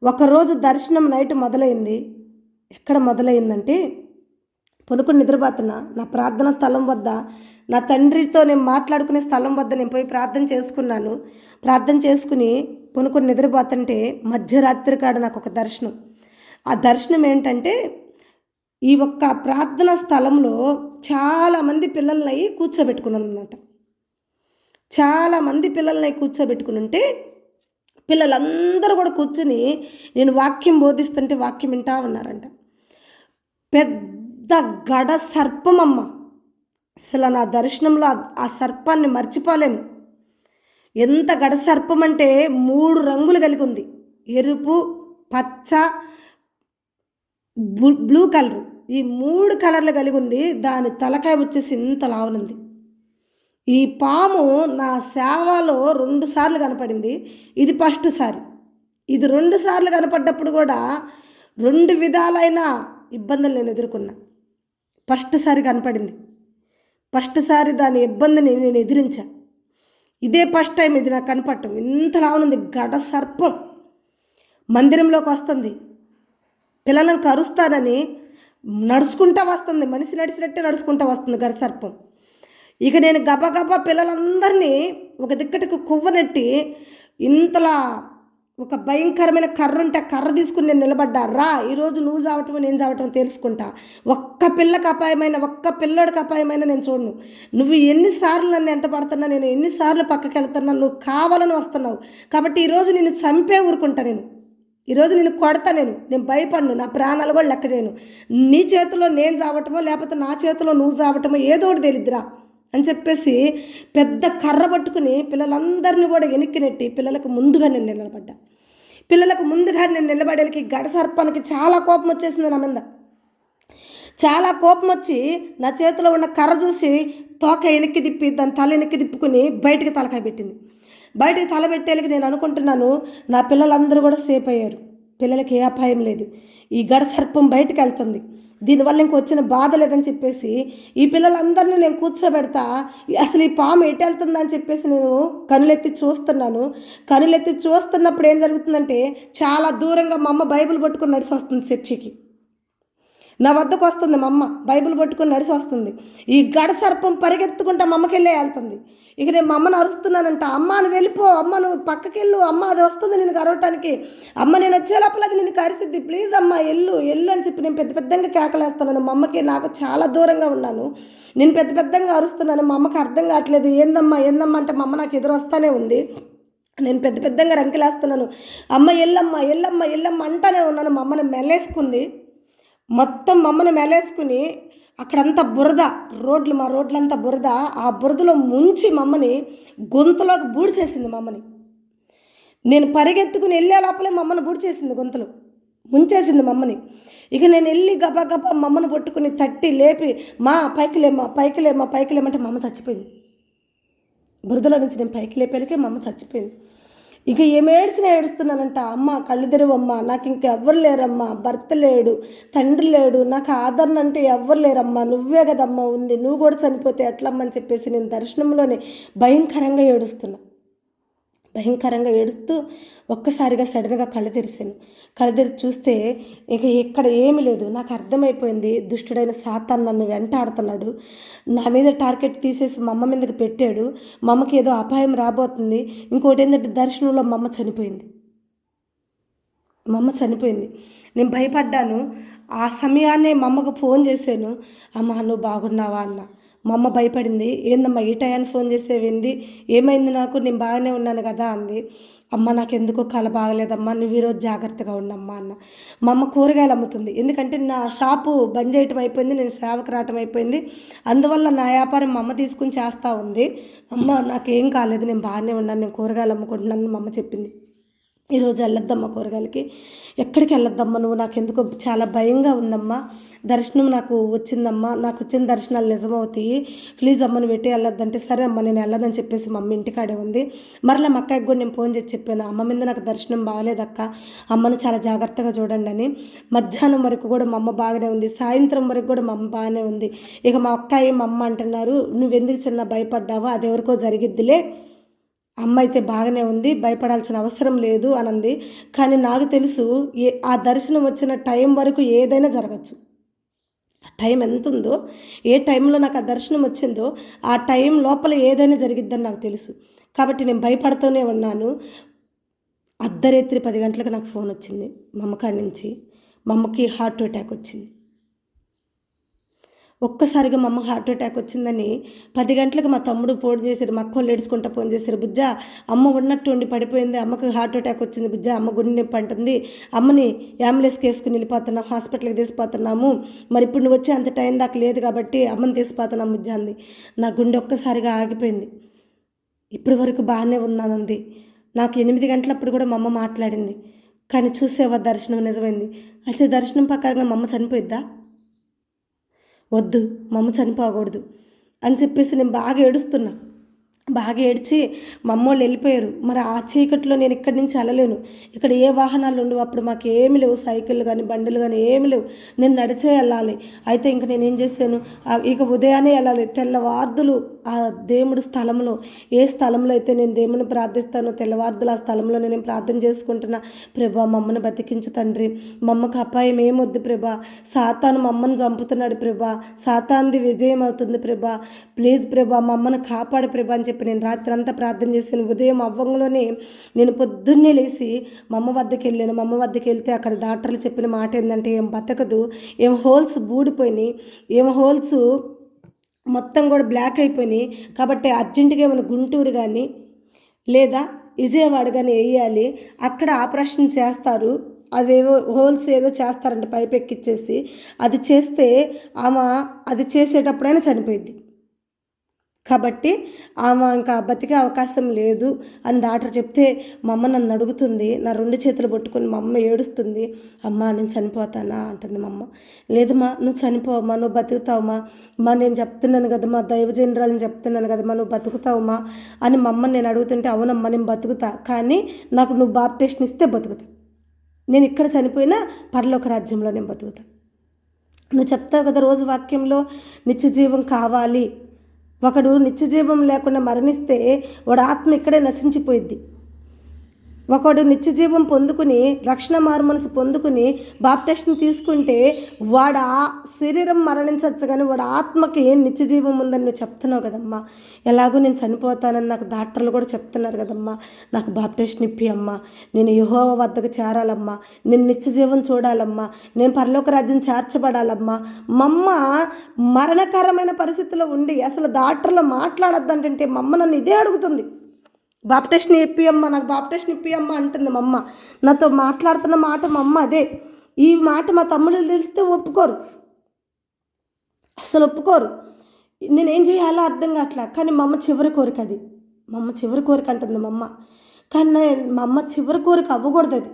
ఒకరోజు దర్శనం నైట్ మొదలైంది. ఎక్కడ మొదలైందంటే, పనుకుని నిద్రపోతున్నా నా ప్రార్థన స్థలం వద్ద, నా తండ్రితో నేను మాట్లాడుకునే స్థలం వద్ద నేను పోయి ప్రార్థన చేసుకున్నాను. ప్రార్థన చేసుకుని పనుకుని నిద్రపోతుంటే మధ్యరాత్రి కాడ నాకు ఒక దర్శనం. ఆ దర్శనం ఏంటంటే, ఈ ఒక్క ప్రార్థన స్థలంలో చాలామంది పిల్లల్ని కూర్చోబెట్టుకున్నాను అనమాట. చాలామంది పిల్లల్ని కూర్చోబెట్టుకుని ఉంటే పిల్లలందరూ కూడా కూర్చుని నేను వాక్యం బోధిస్తుంటే వాక్యం వింటా ఉన్నారంట. పెద్ద గడ సర్పం అమ్మ. అసలు నా దర్శనంలో ఆ సర్పాన్ని మర్చిపోలేను. ఎంత గడ సర్పం అంటే 3 రంగులు కలిగి ఉంది. ఎరుపు, పచ్చ, బ్లూ కలరు. ఈ 3 కలర్లు కలిగి ఉంది. దాని తలకాయ వచ్చేసి ఇంత లావునుంది. ఈ పాము నా సేవలో 2 సార్లు కనపడింది. ఇది ఫస్ట్ సారి. ఇది 2 సార్లు కనపడ్డప్పుడు కూడా 2 విధాలైన ఇబ్బందులు నేను ఎదుర్కొన్నా. ఫస్ట్ సారి కనపడింది, ఫస్ట్ సారి దాని ఇబ్బందిని నేను ఎదిరించా. ఇదే ఫస్ట్ టైం ఇది నాకు కనపడటం. ఇంతలా ఉంది గడ సర్పం. మందిరంలోకి వస్తుంది, పిల్లలను కరుస్తానని నడుచుకుంటా వస్తుంది. మనిషి నడిచినట్టే నడుచుకుంటా వస్తుంది గడ సర్పం. ఇక నేను గబగబా పిల్లలందరినీ ఒక దిక్కటికి కొవ్వనెట్టి ఇంతలా ఒక భయంకరమైన కర్ర ఉంటే కర్ర తీసుకుని నేను నిలబడ్డా. రా, ఈరోజు నువ్వు చావటమో నేను చావటమో తెలుసుకుంటా. ఒక్క పిల్లకి అపాయమైన, ఒక్క పిల్లడికి అపాయమైన నేను చూడను. నువ్వు ఎన్నిసార్లు నన్ను ఎంట పడుతున్నా, నేను ఎన్నిసార్లు పక్కకి వెళ్తున్నా, నువ్వు కావాలని వస్తున్నావు కాబట్టి ఈరోజు నేను చంపే ఊరుకుంటా. ఈరోజు నేను కొడతా. నేను భయపడను, నా ప్రాణాలు కూడా లెక్క చేయను. నీ చేతిలో నేను చావటమో లేకపోతే నా చేతిలో నువ్వు చావటమో ఏదో ఒకటి తెలిద్దురా అని చెప్పేసి పెద్ద కర్ర పట్టుకుని పిల్లలందరినీ కూడా వెనక్కి నెట్టి పిల్లలకు ముందుగా నేను నిలబడ్డా. పిల్లలకు ముందుగా నేను నిలబడేకి గడ సర్పానికి చాలా కోపం వచ్చేసింది నా మీద. చాలా కోపం వచ్చి నా చేతిలో ఉన్న కర్ర చూసి తోక వెనక్కి తిప్పి దాని తల వెనక్కి తిప్పుకుని బయటికి తలకాయ పెట్టింది. బయటికి తల పెట్టేళ్ళకి నేను అనుకుంటున్నాను నా పిల్లలందరూ కూడా సేఫ్ అయ్యారు, పిల్లలకి ఏ అపాయం లేదు, ఈ గడ సర్పం బయటకు వెళ్తుంది, దీనివల్ల ఇంకొచ్చిన బాధ లేదని చెప్పేసి ఈ పిల్లలందరినీ నేను కూర్చోబెడతా. అసలు ఈ పాము ఎటు వెళ్తుందని చెప్పేసి నేను కనులెత్తి చూస్తున్నాను. కనులెత్తి చూస్తున్నప్పుడు ఏం జరుగుతుందంటే చాలా దూరంగా మా అమ్మ బైబిల్ పట్టుకుని నడిచి వస్తుంది చర్చికి. నా వద్దకు వస్తుంది మా అమ్మ బైబిల్ పట్టుకుని నడిచి వస్తుంది. ఈ గడ సర్పం పరిగెత్తుకుంటా మా అమ్మకి వెళ్ళే వెళ్తుంది. ఇక నేను మా అమ్మను అరుస్తున్నానంట, అమ్మ నువ్వు వెళ్ళిపో, అమ్మ నువ్వు పక్కకెళ్ళు, అమ్మ అది వస్తుంది నేను కరవటానికి, అమ్మ నేను వచ్చే లోపల అది నేను కరిసిద్ది, ప్లీజ్ అమ్మ ఎల్లు ఎల్లు అని చెప్పి నేను పెద్దగా కేకలేస్తున్నాను. మా అమ్మకి నాకు చాలా దూరంగా ఉన్నాను, నేను పెద్దగా అరుస్తున్నాను. మా అమ్మకి అర్థం కావట్లేదు, ఏందమ్మా అంటే మా అమ్మ నాకు ఎదురు వస్తానే ఉంది. నేను పెద్దగా రంకెలేస్తున్నాను, అమ్మ ఎల్లమ్మ ఎల్లమ్మ ఎల్లమ్మ అంటానే ఉన్నాను. మా అమ్మని మెల్లేసుకుంది, మొత్తం మా అమ్మని మెల్లేసుకుని అక్కడంతా బురద, మా రోడ్లంతా బురద, ఆ బురదలో ముంచి మా అమ్మని గొంతులోకి బూడిచేసింది. మా అమ్మని నేను పరిగెత్తుకుని వెళ్ళే లోపలే మా అమ్మని బూడిచేసింది, గొంతులో ముంచేసింది మా అమ్మని. ఇక నేను వెళ్ళి గబా మా అమ్మని పట్టుకుని తట్టి లేపి మా పైకి లేమంటే మా అమ్మ చచ్చిపోయింది. బురదలో నుంచి నేను పైకి లేపేలకే మా అమ్మ చచ్చిపోయింది. ఇక ఏడుస్తున్నానంట, అమ్మ కళ్ళు తెరువమ్మ, నాకు ఇంకెవ్వరు లేరమ్మా, భర్త లేడు, తండ్రి లేడు, నాకు ఆదరణ అంటే ఎవ్వరు లేరమ్మా, నువ్వే కదమ్మా ఉంది, నువ్వు కూడా చనిపోతే ఎట్లమ్మని చెప్పేసి నేను దర్శనంలోనే భయంకరంగా ఏడుస్తూ ఒక్కసారిగా సడన్గా కళ్ళు తెరిచాను. కళ్ళు తెరిచి చూస్తే ఇక ఎక్కడ ఏమీ లేదు. నాకు అర్థమైపోయింది, దుష్టుడైన సాతాను నన్ను వెంటాడుతున్నాడు, నా మీద టార్గెట్ తీసేసి మా అమ్మ మీదకి పెట్టాడు, మా అమ్మకి ఏదో అపాయం రాబోతుంది. ఇంకోటి ఏంటంటే దర్శనంలో మా అమ్మ చనిపోయింది. నేను భయపడ్డాను. ఆ సమయాన్నే మా అమ్మకు ఫోన్ చేశాను, అమ్మ నువ్వు బాగున్నావా అన్న. మా అమ్మ భయపడింది, ఏందమ్మా ఈ టయాన్ని ఫోన్ చేసేవింది, ఏమైంది నాకు, నేను బాగానే ఉన్నాను కదా అంది. అమ్మ నాకు ఎందుకో కళ బాగలేదమ్మా, నువ్వు ఈరోజు జాగ్రత్తగా ఉండమ్మా అన్న. మా అమ్మ కూరగాయలు అమ్ముతుంది, ఎందుకంటే నా షాపు బంద్ చేయటం అయిపోయింది, నేను సేవకు రావటం అయిపోయింది, అందువల్ల నా వ్యాపారం మా అమ్మ తీసుకుని చేస్తూ ఉంది. అమ్మ నాకేం కాలేదు, నేను బాగానే ఉన్నాను, నేను కూరగాయలు అమ్ముకుంటున్నాను మా అమ్మ చెప్పింది. ఈరోజు వెళ్ళొద్దమ్మా కూరగాయలకి, ఎక్కడికి వెళ్ళొద్దమ్మా నువ్వు, నాకు ఎందుకో చాలా భయంగా ఉందమ్మా, దర్శనం నాకు వచ్చిందమ్మా, నాకు వచ్చిన దర్శనాలు నిజమవుతాయి, ప్లీజ్ అమ్మను పెట్టి వెళ్ళొద్దంటే సరే అమ్మ నేను వెళ్ళదని చెప్పేసి మా అమ్మ ఇంటికాడే ఉంది. మరలా మా అక్కకి కూడా నేను ఫోన్ చేసి చెప్పాను, అమ్మ మీద నాకు దర్శనం బాగలేదక్క, అమ్మను చాలా జాగ్రత్తగా చూడండి అని. మధ్యాహ్నం వరకు కూడా మా అమ్మ బాగానే ఉంది, సాయంత్రం వరకు కూడా మా అమ్మ బాగానే ఉంది. ఇక మా అక్కయ్య మా అమ్మ అంటున్నారు, నువ్వెందుకు చిన్న భయపడ్డావో, అది ఎవరికో జరిగిద్దిలే, అమ్మ అయితే బాగానే ఉంది, భయపడాల్సిన అవసరం లేదు అనంది. కానీ నాకు తెలుసు ఆ దర్శనం వచ్చిన టైం వరకు ఏదైనా జరగచ్చు. ఆ టైం ఎంత ఉందో, ఏ టైంలో నాకు ఆ దర్శనం వచ్చిందో ఆ టైం లోపల ఏదైనా జరిగిద్దని నాకు తెలుసు. కాబట్టి నేను భయపడుతూనే ఉన్నాను. అర్ధరాత్రి 10 గంటలకు నాకు ఫోన్ వచ్చింది మా అమ్మ కాడి నుంచి, మా అమ్మకి హార్ట్ అటాక్ వచ్చింది. ఒక్కసారిగా మా అమ్మ హార్ట్ అటాక్ వచ్చిందని 10 గంటలకు మా తమ్ముడు ఫోన్ చేశారు, మా అక్కోళ్ళు ఏడుచుకుంటా ఫోన్ చేశారు, బుజ్జ అమ్మ ఉన్నట్టు ఉండి పడిపోయింది, అమ్మకు హార్ట్ అటాక్ వచ్చింది బుజ్జ, అమ్మ గుండె నొప్పి అంటుంది, అమ్మని అంబులెన్స్కి వేసుకుని వెళ్ళిపోతున్నాం, హాస్పిటల్కి తీసుకుపోతున్నాము, మరి ఇప్పుడు నువ్వు వచ్చే అంత టైం దాకా లేదు కాబట్టి అమ్మని తీసుకుపోతున్నాం బుజ్జ అంది. నా గుండె ఒక్కసారిగా ఆగిపోయింది. ఇప్పటి వరకు బాగానే ఉన్నానంది. నాకు 8 గంటలప్పుడు కూడా మా అమ్మ మాట్లాడింది, కానీ చూసేవా దర్శనం నిజమైంది. అయితే దర్శనం ప్రకారంగా మా అమ్మ చనిపోయిద్దా? వద్దు, మా అమ్మ చనిపోకూడదు అని చెప్పేసి నేను బాగా ఏడుస్తున్నా. బాగా ఏడ్చి మా అమ్మోళ్ళు వెళ్ళిపోయారు. మరి ఆ చీకట్లో నేను ఇక్కడి నుంచి వెళ్ళలేను, ఇక్కడ ఏ వాహనాలు ఉండవు, అప్పుడు మాకు ఏమి లేవు, సైకిళ్ళు కానీ బండ్లు కానీ ఏమి లేవు, నేను నడిచే వెళ్ళాలి. అయితే ఇంక నేను ఏం చేశాను, ఇక ఉదయాన్నే వెళ్ళాలి, తెల్లవార్దులు ఆ దేవుడి స్థలంలో, ఏ స్థలంలో అయితే నేను దేవుని ప్రార్థిస్తానో తెల్లవార్దులు ఆ స్థలంలో నేను ప్రార్థన చేసుకుంటున్నా, ప్రభా మా అమ్మని బతికించు తండ్రి, మా అమ్మకు అపాయం ఏమొద్దు ప్రభా, సాతాను మా అమ్మని చంపుతున్నాడు ప్రభా, సాతాన్ది విజయం అవుతుంది ప్రభా, ప్లీజ్ ప్రభా మా అమ్మను కాపాడు ప్రభా అని చెప్పి నేను రాత్రి అంతా ప్రార్థన చేశాను. ఉదయం అవ్వంలోనే నేను పొద్దున్నే లేచి మా అమ్మ వద్దకు వెళ్ళాను. మా అమ్మ వద్దకు వెళ్తే అక్కడ డాక్టర్లు చెప్పిన మాట ఏంటంటే ఏం బతకదు, ఏం హోల్స్ బూడిపోయినాయి, ఏం హోల్స్ మొత్తం కూడా బ్లాక్ అయిపోయినాయి, కాబట్టి అర్జెంటుగా ఏమైనా గుంటూరు కానీ లేదా విజయవాడ కానీ వేయాలి, అక్కడ ఆపరేషన్ చేస్తారు, అవేవో హోల్స్ ఏదో చేస్తారంట పైపు ఎక్కిచ్చేసి, అది చేస్తే ఆమె అది చేసేటప్పుడైనా చనిపోయింది. కాబట్టి ఆమె ఇంకా బతికే అవకాశం లేదు అని డాక్టర్ చెప్తే మా అమ్మ నన్ను అడుగుతుంది, నా 2 చేతులు పట్టుకొని మా అమ్మ ఏడుస్తుంది. అమ్మ నేను చనిపోతానా అంటుంది మా అమ్మ. లేదమ్మా నువ్వు చనిపోవమ్మా, నువ్వు బతుకుతావమ్మా, అమ్మా నేను చెప్తున్నాను కదమ్మా, దైవజనరాలని చెప్తున్నాను కదమ్మా, నువ్వు బతుకుతావమ్మా అని మా అమ్మని నేను అడుగుతుంటే, అవునమ్మా నేను బతుకుతా, కానీ నాకు నువ్వు బాప్టిస్ట్ ఇస్తే బతుకుతా, నేను ఇక్కడ చనిపోయినా పరలోక రాజ్యంలో నేను బతుకుతా. నువ్వు చెప్తావు కదా రోజు వాక్యంలో నిత్య జీవం కావాలి, ఒకడు నిత్య జీవం లేకుండా మరణిస్తే వాడు ఆత్మ ఇక్కడే నశించిపోయిద్ది. ఒకడు నిత్య జీవం పొందుకుని రక్షణ మారుమనసు పొందుకుని బాప్టిస్ట్ని తీసుకుంటే వాడు ఆ శరీరం మరణించవచ్చు, కానీ వాడు ఆత్మకి నిత్య జీవం ఉందని నువ్వు చెప్తున్నావు కదమ్మా. ఎలాగో నేను చనిపోతానని నాకు డాక్టర్లు కూడా చెప్తున్నారు కదమ్మా, నాకు బాప్టిస్ట్ని ఇప్పి అమ్మా, నేను యెహోవా వద్దకు చేరాలమ్మా, నేను నిత్య జీవం చూడాలమ్మా, నేను పరలోక రాజ్యం చేర్చబడాలమ్మా. మా అమ్మ మరణకరమైన పరిస్థితిలో ఉండి అసలు డాక్టర్లు మాట్లాడొద్దంటే మా అమ్మ నన్ను ఇదే అడుగుతుంది, బాప్టిస్ట్ని ఇప్పియమ్మ, నాకు బాప్టిస్ట్ని ఇప్పియమ్మ అంటుంది మా అమ్మ. నాతో మాట్లాడుతున్న మాట మా అమ్మ అదే. ఈ మాట మా తమ్ముళ్ళు తెలిస్తే ఒప్పుకోరు, అస్సలు ఒప్పుకోరు. నేనేం చేయాలో అర్థం కావట్లా, కానీ మా అమ్మ చివరి కోరిక అది. మా అమ్మ చివరి కోరిక అంటుంది మా అమ్మ, కానీ మా అమ్మ చివరి కోరిక అవ్వకూడదు అది.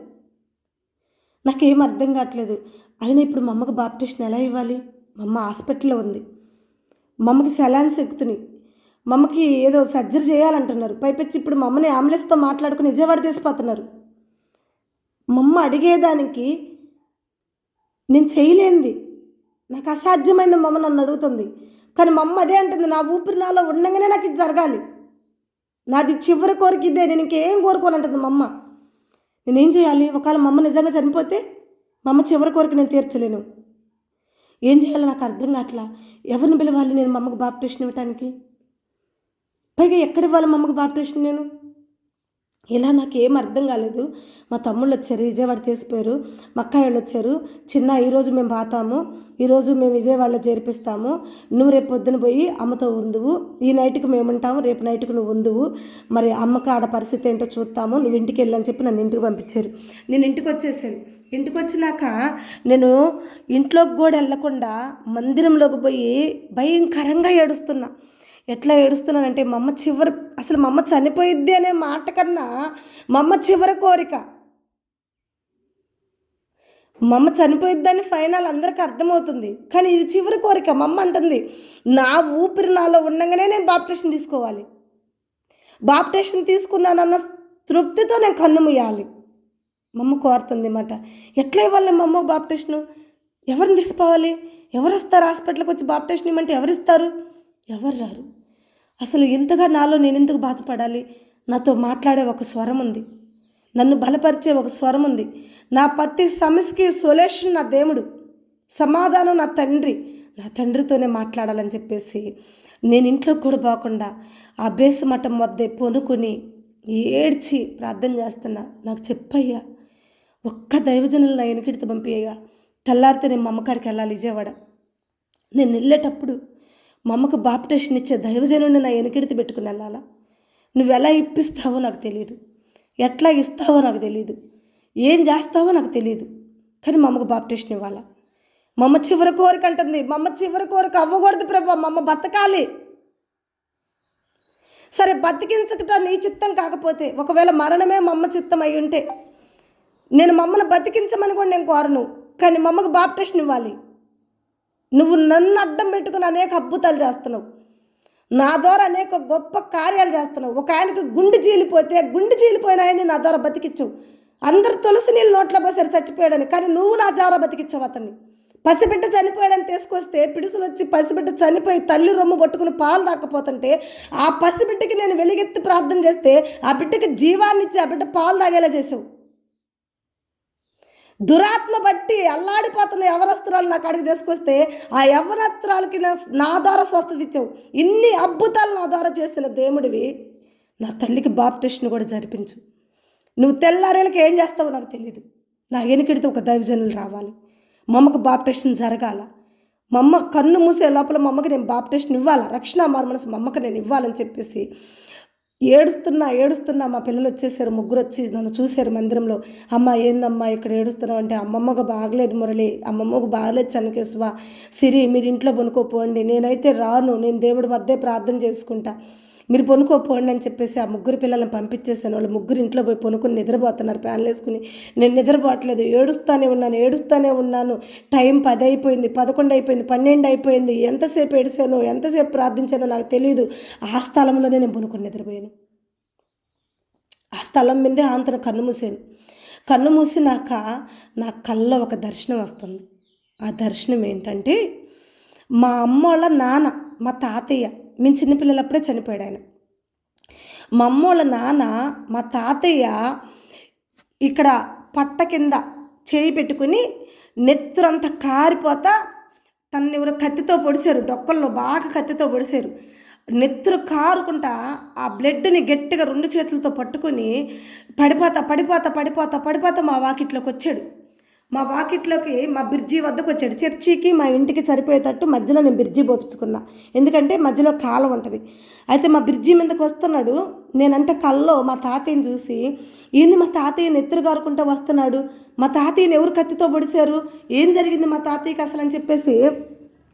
నాకేం అర్థం కావట్లేదు. అయినా ఇప్పుడు మా అమ్మకు బాప్టిస్ట్ని ఎలా ఇవ్వాలి? మా అమ్మ హాస్పిటల్లో ఉంది, మా అమ్మకి సెలాన్స్ ఎక్కుతున్నాయి, మా అమ్మకి ఏదో సర్జరీ చేయాలంటున్నారు. పైపెచ్చి ఇప్పుడు మా అమ్మని అంబులెన్స్తో మాట్లాడుకుని విజయవాడ తీసిపోతున్నారు. మా అమ్మ అడిగేదానికి నేను చేయలేంది, నాకు అసాధ్యమైంది మా అమ్మ నన్ను అడుగుతుంది. కానీ మా అమ్మ అదే అంటుంది, నా ఊపిరి నాలో ఉండగానే నాకు ఇది జరగాలి, నాది చివరి కోరిక ఇదే, నేను ఇంకేం కోరుకోనంటుంది మా అమ్మ. నేనేం చేయాలి? ఒకవేళ మా అమ్మ నిజంగా చనిపోతే మా అమ్మ చివరి కోరిక నేను తీర్చలేను. ఏం చేయాలో నాకు అర్థం కావట్లా. ఎవరిని పిలవాలి నేను మా అమ్మకు బాప్టిస్ట్ని ఇవ్వటానికి? పైగా ఎక్కడ ఇవ్వాలి మా అమ్మకు బాప్టిస్ట్ని నేను? ఇలా నాకు ఏం అర్థం కాలేదు. మా తమ్ముళ్ళు వచ్చారు, విజయవాడ తీసిపోయారు, మా అక్కాయిళ్ళు వచ్చారు. చిన్న ఈరోజు మేము పోతాము, ఈరోజు మేము విజయవాడలో చేర్పిస్తాము, నువ్వు రేపు పొద్దున పోయి అమ్మతో ఉందువు, ఈ నైట్కి మేము ఉంటాము, రేపు నైట్కి నువ్వు ఉందువు, మరి అమ్మకి ఆడ పరిస్థితి ఏంటో చూస్తాము, నువ్వు ఇంటికి వెళ్ళని చెప్పి నన్ను ఇంటికి పంపించారు. నేను ఇంటికి వచ్చేసాను. ఇంటికి వచ్చినాక నేను ఇంట్లోకి కూడా వెళ్ళకుండా మందిరంలోకి పోయి భయంకరంగా ఏడుస్తున్నా. ఎట్లా ఏడుస్తున్నానంటే మా అమ్మ అసలు మా అమ్మ చనిపోయిద్ది అనే మాట కన్నా మా అమ్మ చివరి కోరిక, మా అమ్మ చనిపోయిద్దని ఫైనల్ అందరికీ అర్థమవుతుంది, కానీ ఇది చివరి కోరిక. మా అమ్మ అంటుంది, నా ఊపిరి నాలో ఉండగానే నేను బాప్టిస్ట్ని తీసుకోవాలి, బాప్టిస్ట్ని తీసుకున్నానన్న తృప్తితో నేను కన్ను మూయాలి. మా అమ్మ కోరుతుంది అన్నమాట. ఎట్లా ఇవ్వాలి మా అమ్మ బాప్టిస్ట్ను? ఎవరిని తీసుకోవాలి? ఎవరు వస్తారు హాస్పిటల్కి వచ్చి బాప్టిస్ట్ని ఇవ్వమంటే? ఎవరిస్తారు? ఎవరు రారు. అసలు ఇంతగా నాలో నేను ఎందుకు బాధపడాలి? నాతో మాట్లాడే ఒక స్వరం ఉంది, నన్ను బలపరిచే ఒక స్వరం ఉంది. నా ప్రతి సమస్యకి సొల్యూషన్ నా దేవుడు, సమాధానం నా తండ్రి, నా తండ్రితోనే మాట్లాడాలని చెప్పేసి నేను ఇంట్లోకి కూడా పోకుండా ఆ బేసు మఠం వద్దే పొనుకొని ఏడ్చి ప్రార్థన చేస్తున్నా. నాకు చెప్పయ్యా, ఒక్క దైవజనులు నా వెనుకడితో పంపియ్యా, తెల్లారితే నేను మా అమ్మకాడికి వెళ్ళాలి విజయవాడ. నేను వెళ్ళేటప్పుడు మా అమ్మకు బాప్టిస్ట్ని ఇచ్చే దైవజనుడిని నా వెనుకడితో పెట్టుకుని వెళ్ళాలా. నువ్వు ఎలా ఇప్పిస్తావో నాకు తెలియదు, ఎట్లా ఇస్తావో నాకు తెలియదు, ఏం చేస్తావో నాకు తెలియదు, కానీ మా అమ్మకు బాప్టిస్ట్ని ఇవ్వాలా. మా అమ్మ చివరి కోరిక అంటుంది. మా అమ్మ చివరి కోరిక అవ్వకూడదు ప్రభు, మా అమ్మ బతకాలి. సరే బతికించకట నీ చిత్తం కాకపోతే, ఒకవేళ మరణమే మా అమ్మ చిత్తం అయి ఉంటే నేను మా అమ్మను బతికించమని కూడా నేను కోరను, కానీ మా అమ్మకు బాప్టిస్ట్ని ఇవ్వాలి. నువ్వు నన్ను అడ్డం పెట్టుకుని అనేక అద్భుతాలు చేస్తున్నావు, నా ద్వారా అనేక గొప్ప కార్యాలు చేస్తున్నావు. ఒక ఆయనకు గుండె చీలిపోయిన ఆయన్ని నా ద్వారా బతికించవు. అందరు తులసి నీళ్ళు నోట్లో పోసారు చచ్చిపోయాడని, కానీ నువ్వు నా ద్వారా బతికించావు అతన్ని. పసిబిడ్డ చనిపోయాడని తీసుకొస్తే పిడుసులు వచ్చి పసిబిడ్డ చనిపోయి తల్లి రొమ్ము పట్టుకుని పాలు తాకపోతుంటే ఆ పసిబిడ్డకి నేను వెలిగెత్తి ప్రార్థన చేస్తే ఆ బిడ్డకి జీవాన్ని ఇచ్చి ఆ బిడ్డ పాలు తాగేలా చేసావు. దురాత్మ బట్టి అల్లాడిపోతున్న యవనస్త్రాలు నా కాడికి తీసుకొస్తే ఆ యవనస్త్రాలకి నా ద్వారా స్వస్థత ఇచ్చావు. ఇన్ని అద్భుతాలు నా ద్వారా చేసిన దేవుడివి, నా తల్లికి బాప్టిస్ట్ని కూడా జరిపించు. నువ్వు తెల్లారేళ్ళకి ఏం చేస్తావో నాకు తెలియదు. నా వెనుకడితో ఒక దైవజనులు రావాలి, మా అమ్మకు బాప్టిస్ట్ని జరగాల. మా అమ్మ కన్ను మూసే లోపల మా అమ్మకి నేను బాప్టిస్ట్ని ఇవ్వాలా, రక్షణ మారుమనసు మా అమ్మకి నేను ఇవ్వాలని చెప్పేసి ఏడుస్తున్నా మా పిల్లలు వచ్చేసారు, ముగ్గురు వచ్చి నన్ను చూశారు మందిరంలో. అమ్మ ఏందమ్మా ఇక్కడ ఏడుస్తున్నావు అంటే, అమ్మమ్మకు బాగలేదు మురళి, అమ్మమ్మకు బాగలేదు చెన్నకేశవ, సిరి మీరు ఇంట్లో పనుకోపోండి, నేనైతే రాను, నేను దేవుడి వద్దే ప్రార్థన చేసుకుంటా, మీరు పనుకోపోండి అని చెప్పేసి ఆ ముగ్గురు పిల్లల్ని పంపించేసాను. వాళ్ళు ముగ్గురు ఇంట్లో పోయి పనుకుని నిద్రపోతున్నారు ఫ్యాన్లు వేసుకుని. నేను నిద్రపోవట్లేదు, ఏడుస్తూనే ఉన్నాను. టైం 10 అయిపోయింది, 11 అయిపోయింది, 12 అయిపోయింది. ఎంతసేపు ఏడిసానో ఎంతసేపు ప్రార్థించానో నాకు తెలియదు. ఆ స్థలంలోనే నేను పనుకొని నిద్రపోయాను. ఆ స్థలం మీదే ఆంతన కన్ను మూసాను. కన్ను మూసినాక నా కల్లో ఒక దర్శనం వస్తుంది. ఆ దర్శనం ఏంటంటే, మా అమ్మ వాళ్ళ నాన్న, మా తాతయ్య, మేము చిన్నపిల్లలప్పుడే చనిపోయాడు ఆయన. మా అమ్మ వాళ్ళ నాన్న, మా తాతయ్య ఇక్కడ పట్ట కింద చేయి పెట్టుకుని నెత్తురంతా కారిపోతా తనని ఎవరో కత్తితో పొడిచారు, డొక్కల్లో బాగా కత్తితో పొడిచారు. నెత్తురు కారుకుంటా ఆ బ్లడ్ని గట్టిగా 2 చేతులతో పట్టుకుని పడిపోతా మా వాకిట్లోకి వచ్చాడు. మా వాకిట్లోకి మా బ్రిడ్జి వద్దకు వచ్చాడు. చర్చికి మా ఇంటికి సరిపోయేటట్టు మధ్యలో నేను బ్రిడ్జి పోపించుకున్నా, ఎందుకంటే మధ్యలో కాలం ఉంటుంది. అయితే మా బ్రిడ్జి మీదకి వస్తున్నాడు. నేనంటే కల్లో మా తాతయ్యని చూసి, ఏంది మా తాతయ్యని ఎత్తురు గారుకుంటూ వస్తున్నాడు, మా తాతయ్యని ఎవరు కత్తితో పొడిచారు, ఏం జరిగింది మా తాతయ్యకి అసలు అని చెప్పేసి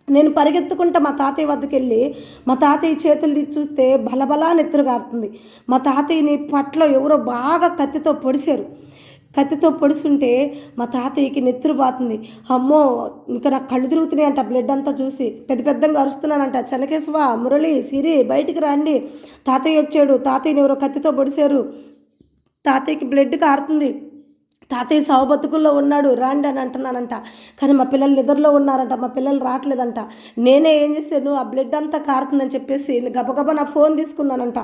నేను పరిగెత్తుకుంటా మా తాతయ్య వద్దకు వెళ్ళి మా తాతయ్య చేతులు తీసి చూస్తే బలబలా నెత్తురు గారుతుంది. మా తాతయ్యని పట్లో ఎవరో బాగా కత్తితో పొడిచారు. కత్తితో పొడుస్తుంటే మా తాతయ్యకి నెత్తురు బాతుంది. అమ్మో ఇంకా నాకు కళ్ళు తిరుగుతున్నాయి అంట. బ్లడ్ అంతా చూసి పెద్దగా అరుస్తున్నానంట, చెన్నకేశవ, మురళి, సిరి బయటికి రండి, తాతయ్య వచ్చాడు, తాతయ్యని ఎవరో కత్తితో పొడిచారు, తాతయ్యకి బ్లడ్ కారుతుంది, తాతయ్య సావు బతుకుల్లో ఉన్నాడు, రాండి అని అంటున్నానంట. కానీ మా పిల్లలు నిద్రలో ఉన్నారంట, మా పిల్లలు రావట్లేదంట. నేనే ఏం చేశాను, ఆ బ్లడ్ అంతా కారుతుందని చెప్పేసి గబగబా నా ఫోన్ తీసుకున్నానంట.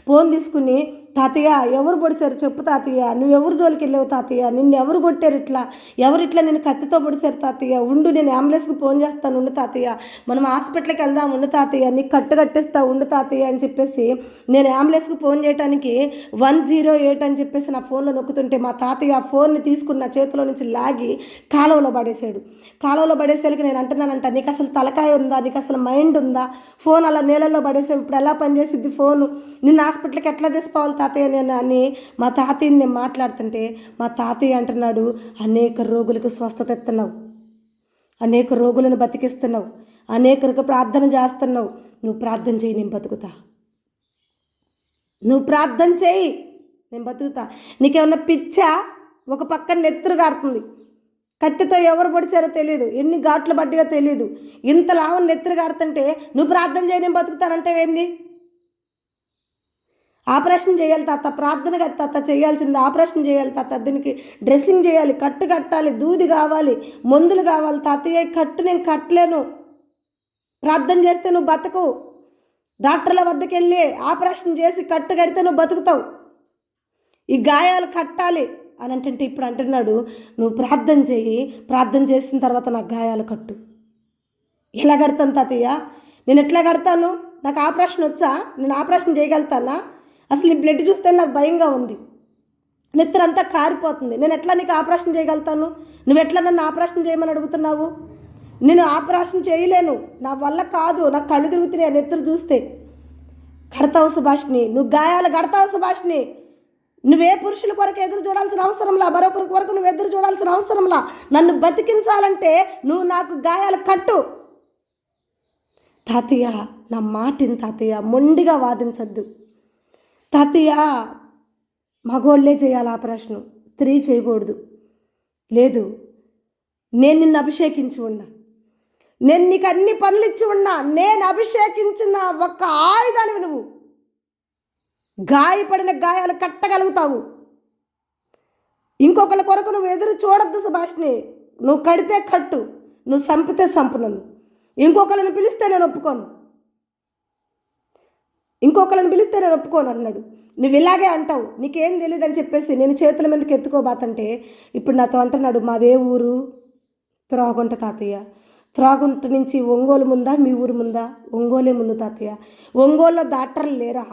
ఫోన్ తీసుకుని, తాతయ్య ఎవరు పొడిచారు చెప్పు తాతయ్య, నువ్వెవరు జోలికి వెళ్ళావు తాతయ్య, నిన్ను ఎవరు కొట్టారు, ఎవరిట్లా నేను కత్తితో పొడిచారు తాతయ్య, ఉండు నేను అంబులెన్స్కి ఫోన్ చేస్తాను, ఉండు తాతయ్య, మనం హాస్పిటల్కి వెళ్దాం, ఉండు తాతయ్య, నీకు కట్టు కట్టేస్తా, ఉండు తాతయ్య అని చెప్పేసి నేను అంబులెన్స్కి ఫోన్ చేయడానికి 108 అని చెప్పేసి నా ఫోన్లో నొక్కుతుంటే మా తాతయ్య ఆ ఫోన్ని తీసుకున్న చేతిలో నుంచి లాగి కాలువలో పడేసాడు. కాలువలో పడేసేసరికి నేను అంటున్నానంట, నీకు అసలు తలకాయ ఉందా, నీకు అసలు మైండ్ ఉందా, ఫోన్ అలా నీళ్ళల్లో పడేసావు, ఇప్పుడు ఎలా పనిచేసిద్ది ఫోను, నిన్ను హాస్పిటల్కి ఎట్లా తీసుకోవాలి తాతయ్య నేను అని మా తాతయ్యని నేను మాట్లాడుతుంటే మా తాతయ్య అంటున్నాడు, అనేక రోగులకు స్వస్థత ఇస్తున్నావు, అనేక రోగులను బతికిస్తున్నావు, అనేకరికి ప్రార్థన చేస్తున్నావు, నువ్వు ప్రార్థన చేయి నేను బతుకుతా, నువ్వు ప్రార్థన చేయి నేను బతుకుతా, నీకేమన్నా పిచ్చా, ఒక పక్కన నెత్తురు గారుతుంది, కత్తితో ఎవరు పొడిచారో తెలియదు, ఎన్ని ఘాట్లు పడ్డాయో తెలియదు, ఇంత లావం నెత్తురు గారుతుంటే నువ్వు ప్రార్థన చేయి నేను బతుకుతానంటే ఏంది? ఆపరేషన్ చేయాలి తాత, ప్రార్థన తాత చేయాల్సింది, ఆపరేషన్ చేయాలి తాత, దీనికి డ్రెస్సింగ్ చేయాలి, కట్టు కట్టాలి, దూది కావాలి, మందులు కావాలి తాతయ్య, కట్టు నేను కట్టలేను, ప్రార్థన చేస్తే నువ్వు బతకు, డాక్టర్ల వద్దకు వెళ్ళి ఆపరేషన్ చేసి కట్టు కడితే నువ్వు బతుకుతావు, ఈ గాయాలు కట్టాలి అని అంటే ఇప్పుడు అంటున్నాడు, నువ్వు ప్రార్థన చేయి, ప్రార్థన చేసిన తర్వాత నాకు గాయాలు కట్టు. ఎలా కడతాను తాతయ్య, నేను ఎట్లా కడతాను, నాకు ఆపరేషన్ వచ్చా, నేను ఆపరేషన్ చేయగలుగుతానా, అసలు నీ బ్లడ్ చూస్తే నాకు భయంగా ఉంది, నెత్తరంతా కారిపోతుంది, నేను ఎట్లా నీకు ఆపరేషన్ చేయగలుగుతాను, నువ్వు ఎట్లా నన్ను ఆపరేషన్ చేయమని అడుగుతున్నావు, నేను ఆపరేషన్ చేయలేను, నా వల్ల కాదు, నాకు కళ్ళు తిరుగుతున్నాయి నెత్తరు చూస్తే. కడతావు సుభాష్ని, నువ్వు గాయాలు కడతావు సుభాష్ని, నువ్వే పురుషుల కొరకు ఎదురు చూడాల్సిన అవసరంలా, మరొకరి కొరకు నువ్వు ఎదురు చూడాల్సిన అవసరంలా, నన్ను బతికించాలంటే నువ్వు నాకు గాయాలు కట్టు. తాతయ్య నా మాటిని తాతయ్య, మొండిగా వాదించద్దు తాతయ్య, మగోళ్ళే చేయాలి ఆపరేషను, స్త్రీ చేయకూడదు, లేదు నేను నిన్ను అభిషేకించి ఉన్నా, నేను నీకు అన్ని పనులు ఇచ్చి ఉన్నా, నేను అభిషేకించిన ఒక్క ఆయుధానివి నువ్వు, గాయపడిన గాయాలు కట్టగలుగుతావు, ఇంకొకరి కొరకు నువ్వు ఎదురు చూడొద్దు సుభాష్ని, నువ్వు కడితే కట్టు, నువ్వు చంపితే చంపు, నన్ను ఇంకొకరిని పిలిస్తే నేను ఒప్పుకోను, ఇంకొకరిని పిలిస్తే నేను ఒప్పుకోను అన్నాడు. నువ్వు ఇలాగే అంటావు, నీకేం తెలియదని చెప్పేసి నేను చేతుల మీదకి ఎత్తుకోబాతంటే ఇప్పుడు నాతో అంటున్నాడు, మాదే ఊరు త్రాగుంట తాతయ్య, త్రాగుంట నుంచి ఒంగోలు ముందా మీ ఊరు ముందా, ఒంగోలే ముందు తాతయ్య, ఒంగోలులో డాక్టర్లు లేరా,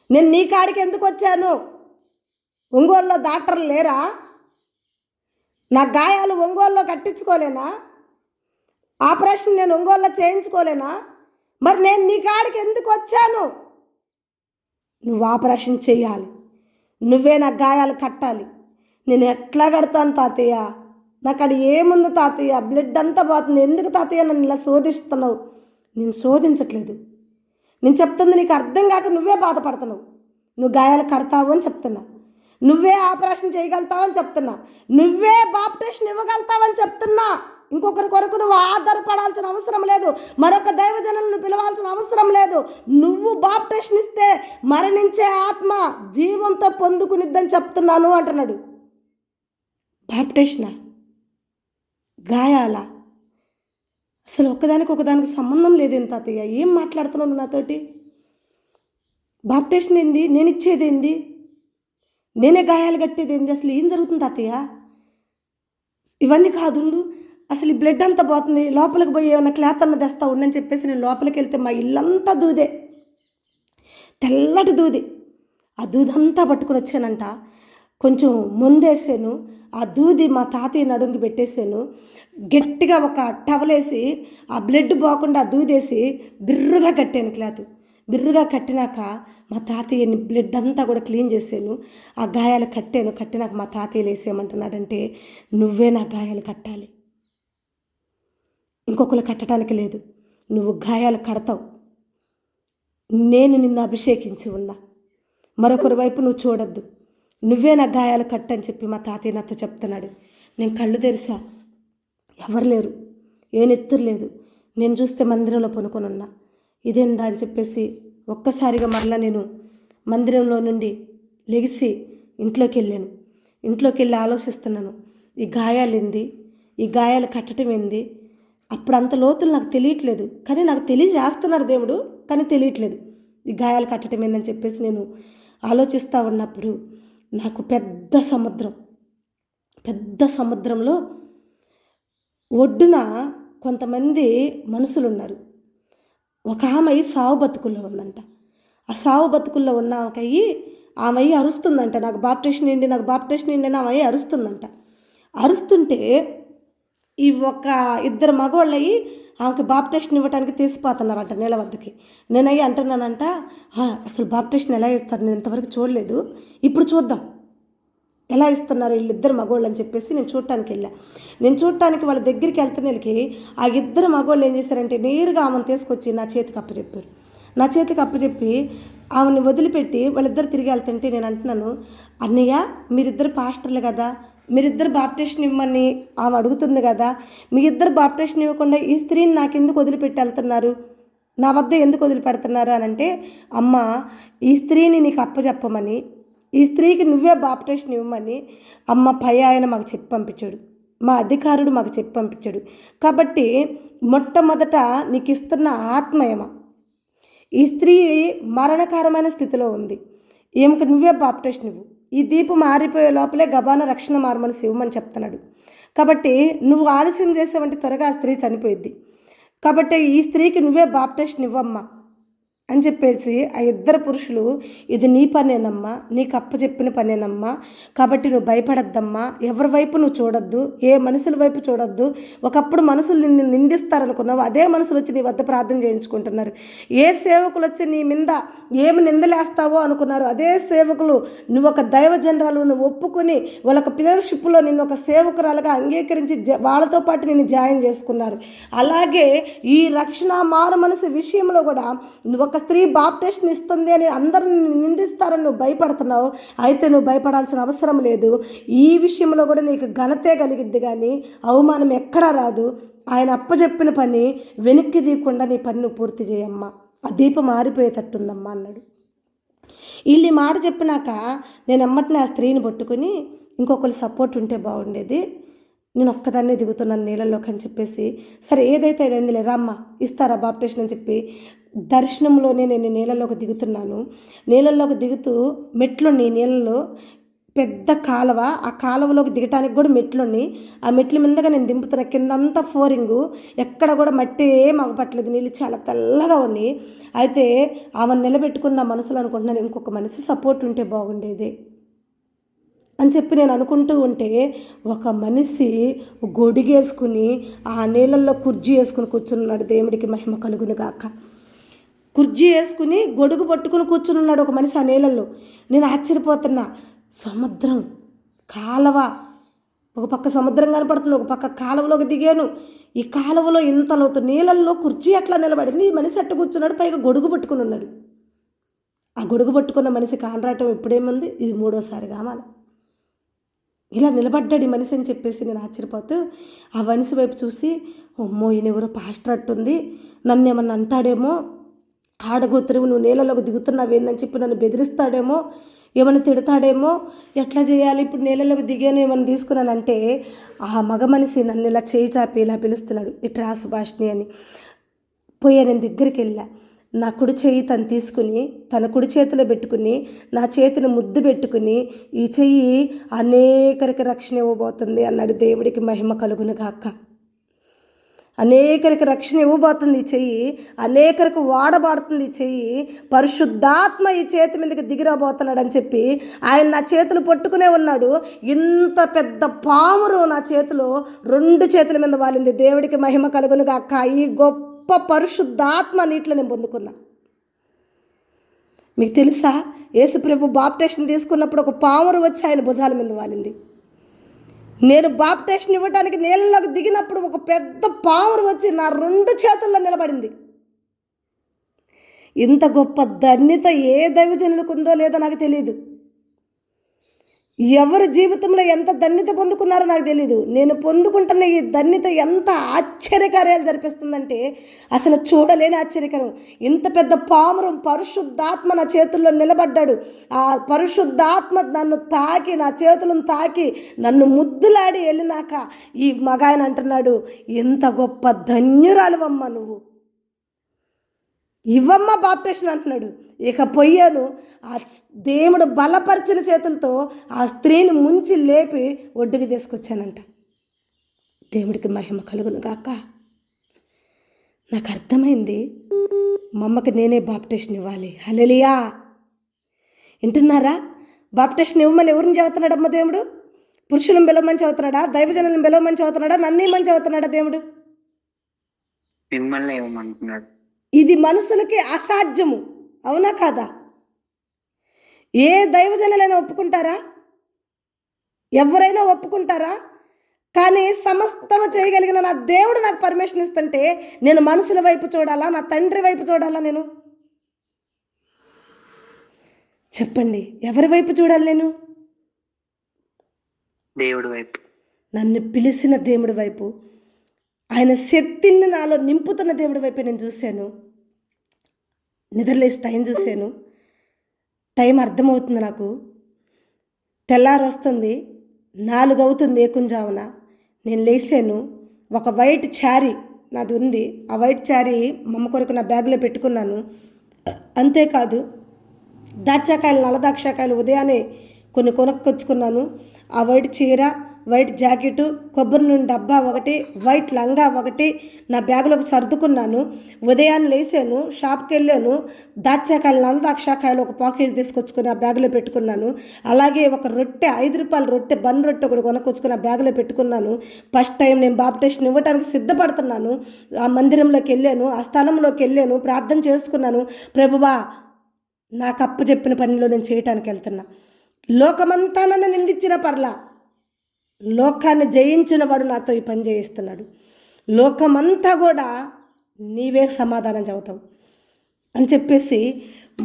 నేను నీ కాడికి ఎందుకు వచ్చాను, ఒంగోలులో డాక్టర్లు లేరా, నా గాయాలు ఒంగోలులో కట్టించుకోలేనా, ఆపరేషన్ నేను ఒంగోలులో చేయించుకోలేనా, మరి నేను నీ కాడికి ఎందుకు వచ్చాను, నువ్వు ఆపరేషన్ చేయాలి, నువ్వే నా గాయాలు కట్టాలి. నేను ఎట్లా కడతాను తాతయ్య? నాకు అక్కడ ఏముంది తాతయ్య? బ్లడ్ అంతా పోతుంది. ఎందుకు తాతయ్య నన్ను ఇలా శోధిస్తున్నావు? నేను శోధించట్లేదు. నేను చెప్తుంది నీకు అర్థం కాక నువ్వే బాధపడుతున్నావు. నువ్వు గాయాలు కడతావు అని చెప్తున్నా, నువ్వే ఆపరేషన్ చేయగలుగుతావు అని చెప్తున్నా, నువ్వే బాప్టిషన్ ఇవ్వగలుగుతావని చెప్తున్నా. ఇంకొకరి కొరకు నువ్వు ఆధారపడాల్సిన అవసరం లేదు, మరొక దైవజనులను పిలవాల్సిన అవసరం లేదు. నువ్వు బాప్టిషన్ ఇస్తే మరణించే ఆత్మ జీవంతో పొందుకునిద్దని చెప్తున్నాను అంటున్నాడు. బాప్టిషనా? గాయాల? అసలు ఒకదానికి సంబంధం లేదేంటి తాతయ్య? ఏం మాట్లాడుతున్నావు నాతోటి? బాప్టిషన్ ఏంది? నేను ఇచ్చేది ఏంది? నేనే గాయాలు కట్టేది ఏంది? అసలు ఏం జరుగుతుంది తాతయ్య? ఇవన్నీ కాదుండు, అసలు ఈ బ్లడ్ అంతా పోతుంది, లోపలికి పోయి ఏమన్నా క్లాత్ అన్న తెస్తా ఉండని చెప్పేసి నేను లోపలికి వెళ్తే మా ఇల్లంతా దూదే, తెల్లటి దూది. ఆ దూదంతా పట్టుకొని వచ్చానంట. కొంచెం ముందేసాను, ఆ దూది మా తాతయ్య నడుంగి పెట్టేశాను. గట్టిగా ఒక టవలేసి ఆ బ్లడ్ పోకుండా దూదేసి బిర్రుగా కట్టాను క్లాత్. బిర్రుగా కట్టినాక మా తాతయ్యని బ్లడ్ అంతా కూడా క్లీన్ చేశాను. ఆ గాయాలు కట్టినాక మా తాతయ్యలు వేసేయమంటున్నాడంటే నువ్వే నా గాయాలు కట్టాలి, ఇంకొకరు కట్టడానికి లేదు. నువ్వు గాయాలు కడతావు. నేను నిన్ను అభిషేకించి ఉన్నా, మరొకరి వైపు నువ్వు చూడొద్దు, నువ్వే నా గాయాలు కట్టని చెప్పి మా తాతయ్య నాతో చెప్తున్నాడు. నేను కళ్ళు తెరిసా, ఎవరు లేరు, ఏ నెత్తురు లేదు. నేను చూస్తే మందిరంలో పనుకొని ఉన్నా. ఇదేందా అని చెప్పేసి ఒక్కసారిగా మరలా నేను మందిరంలో నుండి లెగిసి ఇంట్లోకి వెళ్ళాను. ఇంట్లోకి వెళ్ళి ఆలోచిస్తున్నాను, ఈ గాయాలు ఏంది, ఈ గాయాలు కట్టడం ఏంది? అప్పుడు అంత లోతులు నాకు తెలియట్లేదు, కానీ నాకు తెలియజేస్తున్నాడు దేవుడు, కానీ తెలియట్లేదు ఈ గాయాలు కట్టడం ఏందని చెప్పేసి నేను ఆలోచిస్తూ ఉన్నప్పుడు నాకు పెద్ద సముద్రంలో ఒడ్డున కొంతమంది మనుషులు ఉన్నారు. ఒక ఆమె సావు బతుకుల్లో ఉందంట. ఆ సావు బతుకుల్లో ఉన్న ఆమె అరుస్తుందంట, నాకు బాప్టిషన్ ఇండి అని ఆమె అరుస్తుందంట. అరుస్తుంటే ఈ ఇద్దరు మగవాళ్ళయి ఆమెకి బాప్టిషన్ ఇవ్వడానికి తీసిపోతున్నారంట నీళ్ళ వద్దకి. నేనయ్యి అంటున్నానంట, అసలు బాప్టిషన్ ఎలా ఇస్తారు, నేను ఇంతవరకు చూడలేదు, ఇప్పుడు చూద్దాం ఎలా ఇస్తున్నారు వీళ్ళిద్దరు మగవాళ్ళు అని చెప్పేసి నేను చూడటానికి వెళ్ళా. నేను చూడటానికి వాళ్ళ దగ్గరికి వెళ్తున్నకి ఆ ఇద్దరు మగవాళ్ళు ఏం చేశారంటే నేరుగా ఆమెను తీసుకొచ్చి నా చేతికి అప్పచెప్పారు. నా చేతికి అప్పచెప్పి ఆమెను వదిలిపెట్టి వాళ్ళిద్దరు తిరిగి వెళ్తుంటే నేను అంటున్నాను, అన్నయ్య మీరిద్దరు పాస్టర్లు కదా, మీరిద్దరు బాప్టిషన్ ఇవ్వమని ఆమె అడుగుతుంది కదా, మీ ఇద్దరు బాప్టిషన్ ఇవ్వకుండా ఈ స్త్రీని నాకు ఎందుకు వదిలిపెట్టి వెళ్తున్నారు, నా వద్ద ఎందుకు వదిలిపెడుతున్నారు అని అంటే, అమ్మ ఈ స్త్రీని నీకు అప్పచెప్పమని, ఈ స్త్రీకి నువ్వే బాప్టిషన్ ఇవ్వమని అమ్మ పై ఆయన మాకు చెప్పి పంపించాడు, మా అధికారుడు మాకు చెప్పి పంపించాడు. కాబట్టి మొట్టమొదట నీకు ఇస్తున్న ఆత్మయమ, ఈ స్త్రీ మరణకరమైన స్థితిలో ఉంది, ఈమెకు నువ్వే బాప్టిషన్ ఇవ్వు, ఈ దీపం ఆరిపోయే లోపలే గబాన రక్షణ మార్మని శివమని చెప్తున్నాడు. కాబట్టి నువ్వు ఆలస్యం చేసావంటే త్వరగా ఆ స్త్రీ చనిపోయిద్ది. కాబట్టి ఈ స్త్రీకి నువ్వే బాప్టిషన్ ఇవ్వమ్మా అని చెప్పేసి ఆ ఇద్దరు పురుషులు, ఇది నీ పనేనమ్మా, నీకు అప్పచెప్పిన పనేనమ్మా, కాబట్టి నువ్వు భయపడద్దమ్మా, ఎవరి వైపు నువ్వు చూడొద్దు, ఏ మనుషుల వైపు చూడొద్దు. ఒకప్పుడు మనుషులు నిన్ను నిందిస్తారనుకున్నావు, అదే మనుషులు వచ్చి నీ వద్ద ప్రార్థన చేయించుకుంటున్నారు. ఏ సేవకులు వచ్చి నీ మీద ఏమి నిందలేస్తావో అనుకున్నారు, అదే సేవకులు నువ్వు ఒక దైవ జనరాలు నువ్వు ఒప్పుకొని వాళ్ళొక ఫెలోషిప్లో నిన్ను ఒక సేవకురాలుగా అంగీకరించి వాళ్ళతో పాటు నిన్ను జాయిన్ చేసుకున్నారు. అలాగే ఈ రక్షణ మారు మనసు విషయంలో కూడా నువ్వు ఒక స్త్రీ బాప్టిషన్ ఇస్తుంది అని అందరిని నిందిస్తారని నువ్వు భయపడుతున్నావు. అయితే నువ్వు భయపడాల్సిన అవసరం లేదు. ఈ విషయంలో కూడా నీకు ఘనతే కలిగిద్ది, కానీ అవమానం ఎక్కడా రాదు. ఆయన అప్పచెప్పిన పని వెనక్కి తీయకుండా నీ పని నువ్వు పూర్తి చేయమ్మా, ఆ దీపం ఆరిపోయేటట్టుందమ్మా అన్నాడు. వీళ్ళు ఈ మాట చెప్పినాక నేను ఎమ్మటిని ఆ స్త్రీని పట్టుకొని, ఇంకొకరు సపోర్ట్ ఉంటే బాగుండేది, నేను ఒక్కదాన్నే దిగుతున్నాను నీళ్ళలోకి అని చెప్పేసి, సరే ఏదైతే అదైందిలే రామ్మ ఇస్తారా బాప్టిషన్ అని చెప్పి దర్శనంలోనే నేను నీళ్ళలోకి దిగుతున్నాను. నీళ్ళల్లోకి దిగుతూ మెట్లున్నాయి, నీళ్ళలో పెద్ద కాలువ, ఆ కాలువలోకి దిగటానికి కూడా మెట్లున్నాయి. ఆ మెట్ల మీదగా నేను దింపుతున్న, కిందంతా ఫ్లోరింగు, ఎక్కడ కూడా మట్టి మగపట్టలేదు, నీళ్ళు చాలా తెల్లగా ఉన్నాయి. అయితే ఆమెను నిలబెట్టుకున్న మనసులో అనుకుంటున్నాను, ఇంకొక మనిషి సపోర్ట్ ఉంటే బాగుండేది అని చెప్పి నేను అనుకుంటూ ఉంటే ఒక మనిషి గొడిగేసుకుని ఆ నీళ్ళల్లో కుర్జీ వేసుకుని కూర్చున్నాడు. దేవుడికి మహిమ కలుగును గాక. కుర్చీ వేసుకుని గొడుగు పట్టుకుని కూర్చుని ఉన్నాడు ఒక మనిషి ఆ నీళ్ళల్లో. నేను ఆశ్చర్యపోతున్నా. సముద్రం, కాలవ, ఒక పక్క సముద్రం కనపడుతుంది, ఒక పక్క కాలువలోకి దిగాను. ఈ కాలువలో ఇంత లోతు నీళ్ళల్లో కుర్చీ అట్లా నిలబడింది. ఈ మనిషి అట్ట కూర్చున్నాడు, పైగా గొడుగు పట్టుకుని ఉన్నాడు. ఆ గొడుగు పట్టుకున్న మనిషి కానరాటం ఎప్పుడేముంది, ఇది 3వసారి కావాలి. ఇలా నిలబడ్డాడు ఈ మనిషి అని చెప్పేసి నేను ఆశ్చర్యపోతూ ఆ మనిషి వైపు చూసి, అమ్మో ఈయన ఎవరో పాస్టర్ అట్టుంది, నన్ను ఏమన్నా అంటాడేమో, ఆడగోతురువు నువ్వు నీళ్ళలోకి దిగుతున్నావు ఏందని చెప్పి నన్ను బెదిరిస్తాడేమో, ఏమైనా తిడతాడేమో, ఎట్లా చేయాలి ఇప్పుడు నీళ్ళలోకి దిగాను ఏమైనా తీసుకున్నానంటే, ఆ మగ మనిషి నన్ను ఇలా చేయి చాపి ఇలా పిలుస్తున్నాడు, ఇట్రా సుభాష్ని అని. పోయా, నేను దగ్గరికి వెళ్ళా. నా కుడి చేయి తను తీసుకుని తన కుడి చేతిలో పెట్టుకుని నా చేతిని ముద్దు పెట్టుకుని, ఈ చెయ్యి అనేకరికి రక్షణ ఇవ్వబోతుంది అన్నాడు. దేవుడికి మహిమ కలుగును గాక. అనేకరికి రక్షణ ఇవ్వబోతుంది ఈ చెయ్యి, అనేకరికి వాడబడుతుంది ఈ చెయ్యి, పరిశుద్ధాత్మ ఈ చేతి మీదకి దిగిరాబోతున్నాడు అని చెప్పి ఆయన నా చేతులు పట్టుకునే ఉన్నాడు. ఇంత పెద్ద పామురు నా చేతిలో 2 చేతుల మీద వాలింది. దేవుడికి మహిమ కలుగును గాక. ఈ గొప్ప పరిశుద్ధాత్మ నీటిలో నేను పొందుకున్నా. మీకు తెలుసా, యేసుప్రభు బాప్టిజం తీసుకున్నప్పుడు ఒక పామురు వచ్చి ఆయన భుజాల మీద వాలింది. నేను బాప్టిజం ఇవ్వడానికి నీళ్ళలోకి దిగినప్పుడు ఒక పెద్ద పామురు వచ్చి నా 2 చేతుల్లో నిలబడింది. ఇంత గొప్ప ధన్యత ఏ దైవజనులకు ఉందో లేదో నాకు తెలియదు. ఎవరి జీవితంలో ఎంత ధన్యత పొందుకున్నారో నాకు తెలియదు. నేను పొందుకుంటున్న ఈ ధన్యత ఎంత ఆశ్చర్యకార్యాలు జరిపిస్తుందంటే అసలు చూడలేని ఆశ్చర్యకరం. ఇంత పెద్ద పామురం పరిశుద్ధాత్మ నా చేతుల్లో నిలబడ్డాడు. ఆ పరిశుద్ధాత్మ నన్ను తాకి, నా చేతులను తాకి నన్ను ముద్దులాడి వెళ్ళినాక ఈ మగాయన అంటున్నాడు, ఇంత గొప్ప ధన్యురాలువమ్మ నువ్వు, ఇవ్వమ్మ బాప్టిజం అంటున్నాడు. ఇక పోయాను, ఆ దేవుడు బలపరిచిన చేతులతో ఆ స్త్రీని ముంచి లేపి ఒడ్డుకి తీసుకొచ్చానంట. దేవుడికి మహిమ కలుగును గాక. నాకు అర్థమైంది, మా అమ్మకి నేనే బాప్టిజం ఇవ్వాలి. హల్లెలూయా. వింటున్నారా? బాప్టిజం ఇవ్వమని ఎవరిని చెబుతున్నాడమ్మ దేవుడు? పురుషులను పిలవమని చెబుతున్నాడా? దైవజనులను పిలవమని చెబుతున్నాడా? నన్నేమని చెబుతున్నాడా దేవుడు? మిమ్మల్ని ఏమంటున్నాడు? ఇది మనుషులకి అసాధ్యము, అవునా కాదా? ఏ దైవజనులైనా ఒప్పుకుంటారా? ఎవరైనా ఒప్పుకుంటారా? కానీ సమస్తము చేయగలిగిన నా దేవుడు నాకు పర్మిషన్ ఇస్తుంటే నేను మనుషుల వైపు చూడాలా, నా తండ్రి వైపు చూడాలా? నేను చెప్పండి, ఎవరి వైపు చూడాలి నేను? దేవుడి వైపు. నన్ను పిలిచిన దేవుడి వైపు, ఆయన శక్తిని నాలో నింపుతున్న దేవుడి వైపు నేను చూశాను. నిద్రలేసి టైం చూశాను. టైం అర్థమవుతుంది నాకు. తెల్లారు వస్తుంది, 4 అవుతుంది ఏకుంజామున. నేను లేచాను. ఒక వైట్ చారీ నాది ఉంది. ఆ వైట్ చారీ మమ్మ కొరకు నా బ్యాగ్లో పెట్టుకున్నాను. అంతేకాదు, దాచాకాయలు, నల్ల దాక్షాకాయలు ఉదయాన్నే కొన్ని కొనుక్కొచ్చుకున్నాను. ఆ వైట్ చీర, వైట్ జాకెటు, కొబ్బరి నూనె డబ్బా ఒకటి, వైట్ లంగా ఒకటి నా బ్యాగులోకి సర్దుకున్నాను. ఉదయాన్నే లేచాను, షాప్కి వెళ్ళాను. దాచాకాయలు, నల్ల దాక్షాకాయలు ఒక పాకేజ్ తీసుకొచ్చుకొని ఆ బ్యాగులో పెట్టుకున్నాను. అలాగే ఒక రొట్టె, 5 రూపాయల రొట్టె, బన్ రొట్టె ఒకటి కొనుక్కొచ్చుకొని ఆ బ్యాగులో పెట్టుకున్నాను. ఫస్ట్ టైం నేను బాప్టిజం ఇవ్వడానికి సిద్ధపడుతున్నాను. ఆ మందిరంలోకి వెళ్ళాను, ఆ స్థలంలోకి వెళ్ళాను, ప్రార్థన చేసుకున్నాను. ప్రభువా, నాకు అప్పు చెప్పిన పనిలో నేను చేయటానికి వెళ్తున్నా. లోకమంతా నన్ను నిందించిన పర్లా, లోకాన్ని జయించిన వాడు నాతో ఈ పని చేయిస్తున్నాడు. లోకమంతా కూడా నీవే సమాధానం చెబుతావు అని చెప్పేసి,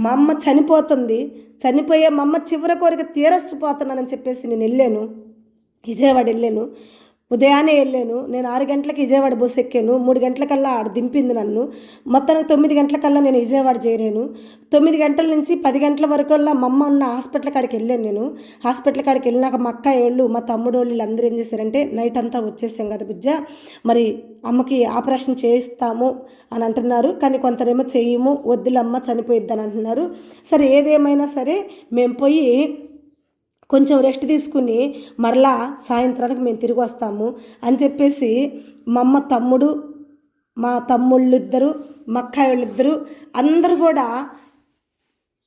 మా అమ్మ చనిపోతుంది, చనిపోయే మా అమ్మ చివరి కోరిక తీరచ్చిపోతున్నానని చెప్పేసి నేను వెళ్ళాను. విజయవాడ వెళ్ళాను. ఉదయాన్నే వెళ్ళాను. నేను 6 గంటలకు విజయవాడ బస్సు ఎక్కాను. 3 గంటలకల్లా ఆడ దింపింది నన్ను. మొత్తానికి 9 గంటలకల్లా నేను విజయవాడ చేరాను. 9 గంటల నుంచి 10 గంటల వరకల్లా మా అమ్మ ఉన్న హాస్పిటల్ కాడికి వెళ్ళాను. నేను హాస్పిటల్ కాడికి వెళ్ళినాక మా అక్క వాళ్ళు, మా తమ్ముడు వాళ్ళు అందరూ ఏం చేశారంటే, నైట్ అంతా వచ్చేసాం కదా బుజ్జ, మరి అమ్మకి ఆపరేషన్ చేయిస్తాము అని అంటున్నారు, కానీ కొంతరేమో చెయ్యము, వద్దులమ్మ చనిపోయిద్దని అంటున్నారు. సరే, ఏదేమైనా సరే మేము పోయి కొంచెం రెస్ట్ తీసుకుని మరలా సాయంత్రానికి మేము తిరిగి వస్తాము అని చెప్పేసి మా అమ్మ తమ్ముడు, మా తమ్ముళ్ళు ఇద్దరు, మా అక్కాయి వాళ్ళిద్దరు అందరూ కూడా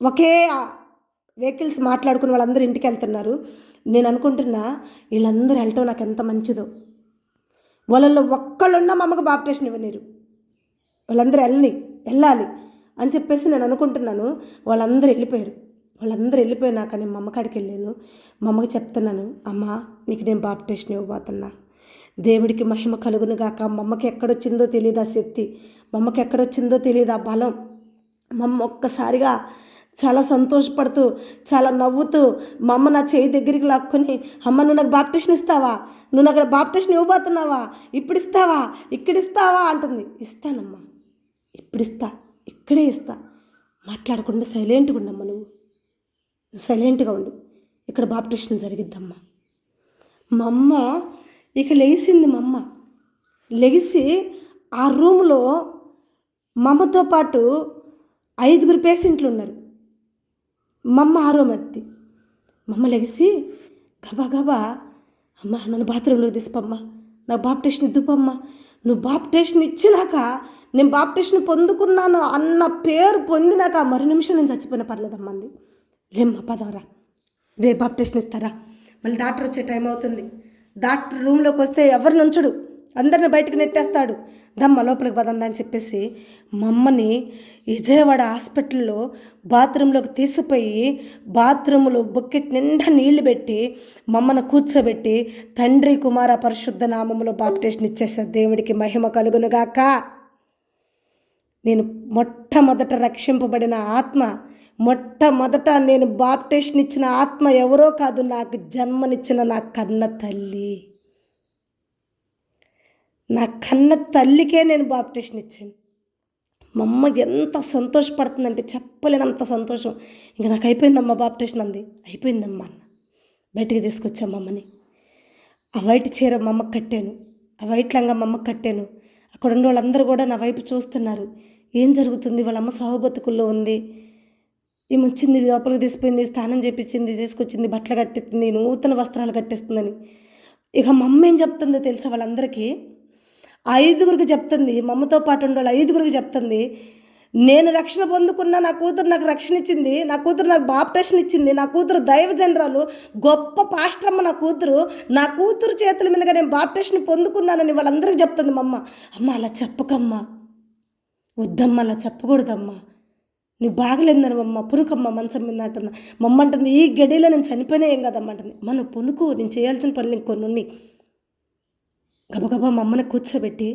ఒకే వెహికల్స్ మాట్లాడుకుని వాళ్ళందరూ ఇంటికి వెళ్తున్నారు. నేను అనుకుంటున్నా, వీళ్ళందరూ వెళ్ళటం నాకు ఎంత మంచిదో. వాళ్ళల్లో ఒక్కళ్ళున్నా మా అమ్మకు బాప్టిజం ఇవ్వనీరు. వాళ్ళందరూ వెళ్ళాలి. అని చెప్పేసి నేను అనుకుంటున్నాను. వాళ్ళందరూ వెళ్ళిపోయినాక నేను మా అమ్మ కాడికి వెళ్ళాను. మా అమ్మకి చెప్తున్నాను, అమ్మ నీకు నేను బాప్టిస్ట్ ఇవ్వబోతున్నా, దేవుడికి మహిమ కలుగును గాక. మా అమ్మకి ఎక్కడొచ్చిందో తెలియదు ఆ శక్తి, మా అమ్మకి ఎక్కడొచ్చిందో తెలియదు ఆ బలం. మా అమ్మ ఒక్కసారిగా చాలా సంతోషపడుతూ, చాలా నవ్వుతూ మా అమ్మ నా చేయి దగ్గరికి లాక్కొని, అమ్మ నువ్వు నాకు బాప్టిషన్ ఇస్తావా, నువ్వు నాకు బాప్టిషన్ ఇవ్వబోతున్నావా, ఇప్పుడు ఇస్తావా, ఇక్కడ ఇస్తావా అంటుంది. ఇస్తానమ్మా, ఇప్పుడు ఇస్తా, ఇక్కడే ఇస్తా, మాట్లాడకుండా సైలెంట్గా ఉండమ్మా, నువ్వు సైలెంట్గా ఉండు, ఇక్కడ బాప్టిషన్ జరిగిద్దమ్మా. మా అమ్మ ఇక లేచింది. మా అమ్మ లెగిసి ఆ రూమ్లో మా అమ్మతో పాటు 5 పేషెంట్లు ఉన్నారు. మా అమ్మ 6వ మత్తి. మా అమ్మ లెగిసి గబా గబా, అమ్మ నన్ను బాత్రూంలోకి తీసిపమ్మా, నాకు బాప్టిషన్ ఇద్దుపమ్మా, నువ్వు బాప్టిషన్ ఇచ్చినాక నేను బాప్టిషన్ పొందుకున్నాను అన్న పేరు పొందినాక మరు నిమిషం నేను చచ్చిపోయిన పర్లేదమ్మా అంది. లేమ్మా పదవరా, రేపు బాప్టిషన్ ఇస్తారా, మళ్ళీ డాక్టర్ వచ్చే టైం అవుతుంది, డాక్టర్ రూమ్లోకి వస్తే ఎవరిని ఉంచడు, అందరిని బయటకు నెట్టేస్తాడు, దమ్మ లోపలికి పదందా అని చెప్పేసి మా అమ్మని విజయవాడ హాస్పిటల్లో బాత్రూంలోకి తీసుకుపోయి బాత్రూంలో బకెట్ నిండా నీళ్లు పెట్టి మా అమ్మను కూర్చోబెట్టి తండ్రి కుమార పరిశుద్ధ నామములో బాప్టిషన్ ఇచ్చేసారు. దేవుడికి మహిమ కలుగునుగాక. నేను మొట్టమొదట రక్షింపబడిన ఆత్మ, మొట్టమొదట నేను బాప్టిషన్ ఇచ్చిన ఆత్మ ఎవరో కాదు, నాకు జన్మనిచ్చిన నా కన్న తల్లి. నా కన్న తల్లికే నేను బాప్టిషన్ ఇచ్చాను. మా అమ్మ ఎంత సంతోషపడుతుందంటే చెప్పలేనంత సంతోషం. ఇంకా నాకు అయిపోయిందమ్మా బాప్టిషన్ అంది. అయిపోయిందమ్మా అన్న. బయటికి తీసుకొచ్చాం మా అమ్మని. ఆ వైట్ చీర మా అమ్మకి కట్టాను, ఆ వైట్ లంగా మా అమ్మకి కట్టాను. అక్కడ ఉన్న వాళ్ళందరూ కూడా నా వైపు చూస్తున్నారు, ఏం జరుగుతుంది, వాళ్ళ అమ్మ సాగు బతుకుల్లో ఉంది, ఈమె వచ్చింది లోపలికి తీసిపోయింది, స్నానం చేపించింది, తీసుకొచ్చింది, బట్టలు కట్టిస్తుంది, నూతన వస్త్రాలు కట్టేస్తుందని. ఇక మా అమ్మ ఏం చెప్తుందో తెలుసా, వాళ్ళందరికీ 5 చెప్తుంది, మా అమ్మతో పాటు ఉండే వాళ్ళు 5 చెప్తుంది, నేను రక్షణ పొందుకున్నా, నా కూతురు నాకు రక్షణ ఇచ్చింది, నా కూతురు నాకు బాప్టిషన్ ఇచ్చింది, నా కూతురు దైవజనరాలు, గొప్ప పాస్టరమ్మ, నా కూతురు చేతుల మీదుగా నేను బాప్టిషన్ పొందుకున్నానని వాళ్ళందరికీ చెప్తుంది మా అమ్మ. అమ్మ అలా చెప్పకమ్మా, వద్దమ్మా, అలా చెప్పకూడదమ్మా, నువ్వు బాగలేదని అమ్మ, పునుకమ్మ మంచం మీద అంటున్నా. మా అమ్మ అంటుంది, ఈ గడిలో నేను చనిపోయినా ఏం కదమ్మ అంటుంది. మనం పునుకు, నేను చేయాల్సిన పనులు ఇంకొన్ని ఉన్నాయి. గబగబా మా అమ్మని కూర్చోబెట్టి